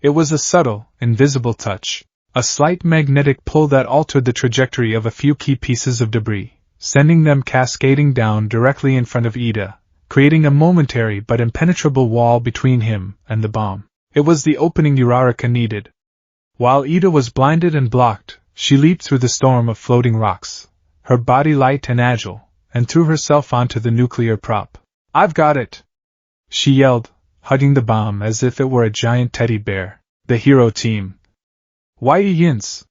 It was a subtle, invisible touch, a slight magnetic pull that altered the trajectory of a few key pieces of debris, sending them cascading down directly in front of Ida, creating a momentary but impenetrable wall between him and the bomb. It was the opening Uraraka needed. While Ida was blinded and blocked, she leaped through the storm of floating rocks, her body light and agile, and threw herself onto the nuclear prop. I've got it! She yelled, hugging the bomb as if it were a giant teddy bear. The hero team. Why yins?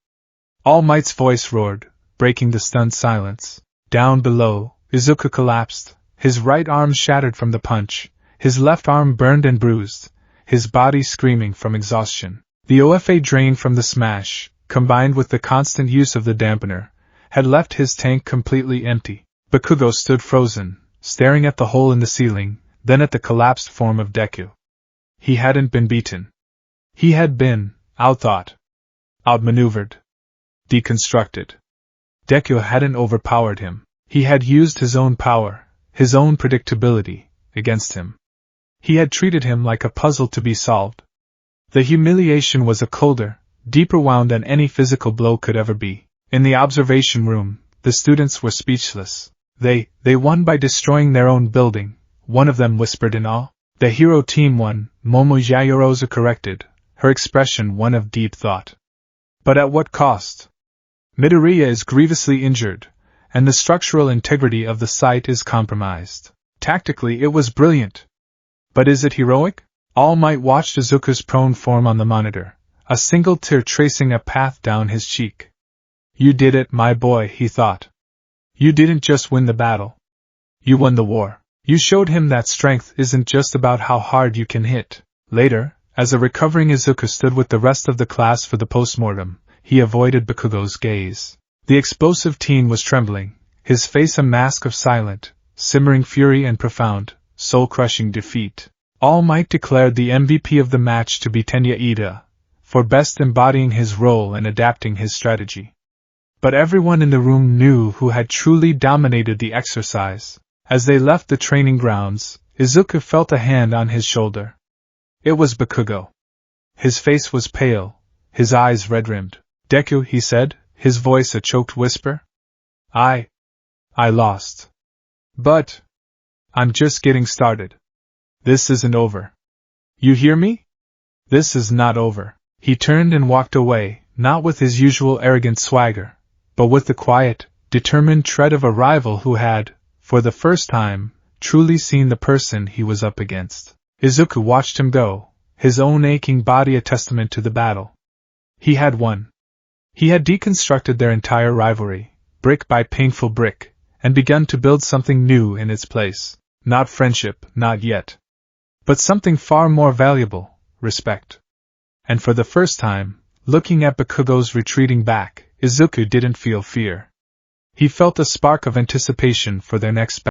All Might's voice roared, breaking the stunned silence. Down below, Izuku collapsed, his right arm shattered from the punch, his left arm burned and bruised, his body screaming from exhaustion. The OFA drain from the smash, combined with the constant use of the dampener, had left his tank completely empty. Bakugo stood frozen, staring at the hole in the ceiling, then at the collapsed form of Deku. He hadn't been beaten. He had been outthought, outmaneuvered, deconstructed. Deku hadn't overpowered him. He had used his own power, his own predictability, against him. He had treated him like a puzzle to be solved. The humiliation was a colder, deeper wound than any physical blow could ever be. In the observation room, the students were speechless. They won by destroying their own building, one of them whispered in awe. The hero team won, Momo Yayorozu corrected, her expression one of deep thought. But at what cost? Midoriya is grievously injured, and the structural integrity of the site is compromised. Tactically it was brilliant. But is it heroic? All Might watched Izuku's prone form on the monitor, a single tear tracing a path down his cheek. You did it, my boy, he thought. You didn't just win the battle. You won the war. You showed him that strength isn't just about how hard you can hit. Later, as a recovering Izuku stood with the rest of the class for the postmortem, he avoided Bakugo's gaze. The explosive teen was trembling, his face a mask of silent, simmering fury and profound, soul-crushing defeat. All Might declared the MVP of the match to be Tenya Ida, for best embodying his role and adapting his strategy. But everyone in the room knew who had truly dominated the exercise. As they left the training grounds, Izuku felt a hand on his shoulder. It was Bakugo. His face was pale, his eyes red-rimmed. Deku, he said, his voice a choked whisper. I lost. But I'm just getting started. This isn't over. You hear me? This is not over. He turned and walked away, not with his usual arrogant swagger, but with the quiet, determined tread of a rival who had, for the first time, truly seen the person he was up against. Izuku watched him go, his own aching body a testament to the battle. He had won. He had deconstructed their entire rivalry, brick by painful brick, and begun to build something new in its place. Not friendship, not yet. But something far more valuable, respect. And for the first time, looking at Bakugo's retreating back, Izuku didn't feel fear. He felt a spark of anticipation for their next battle.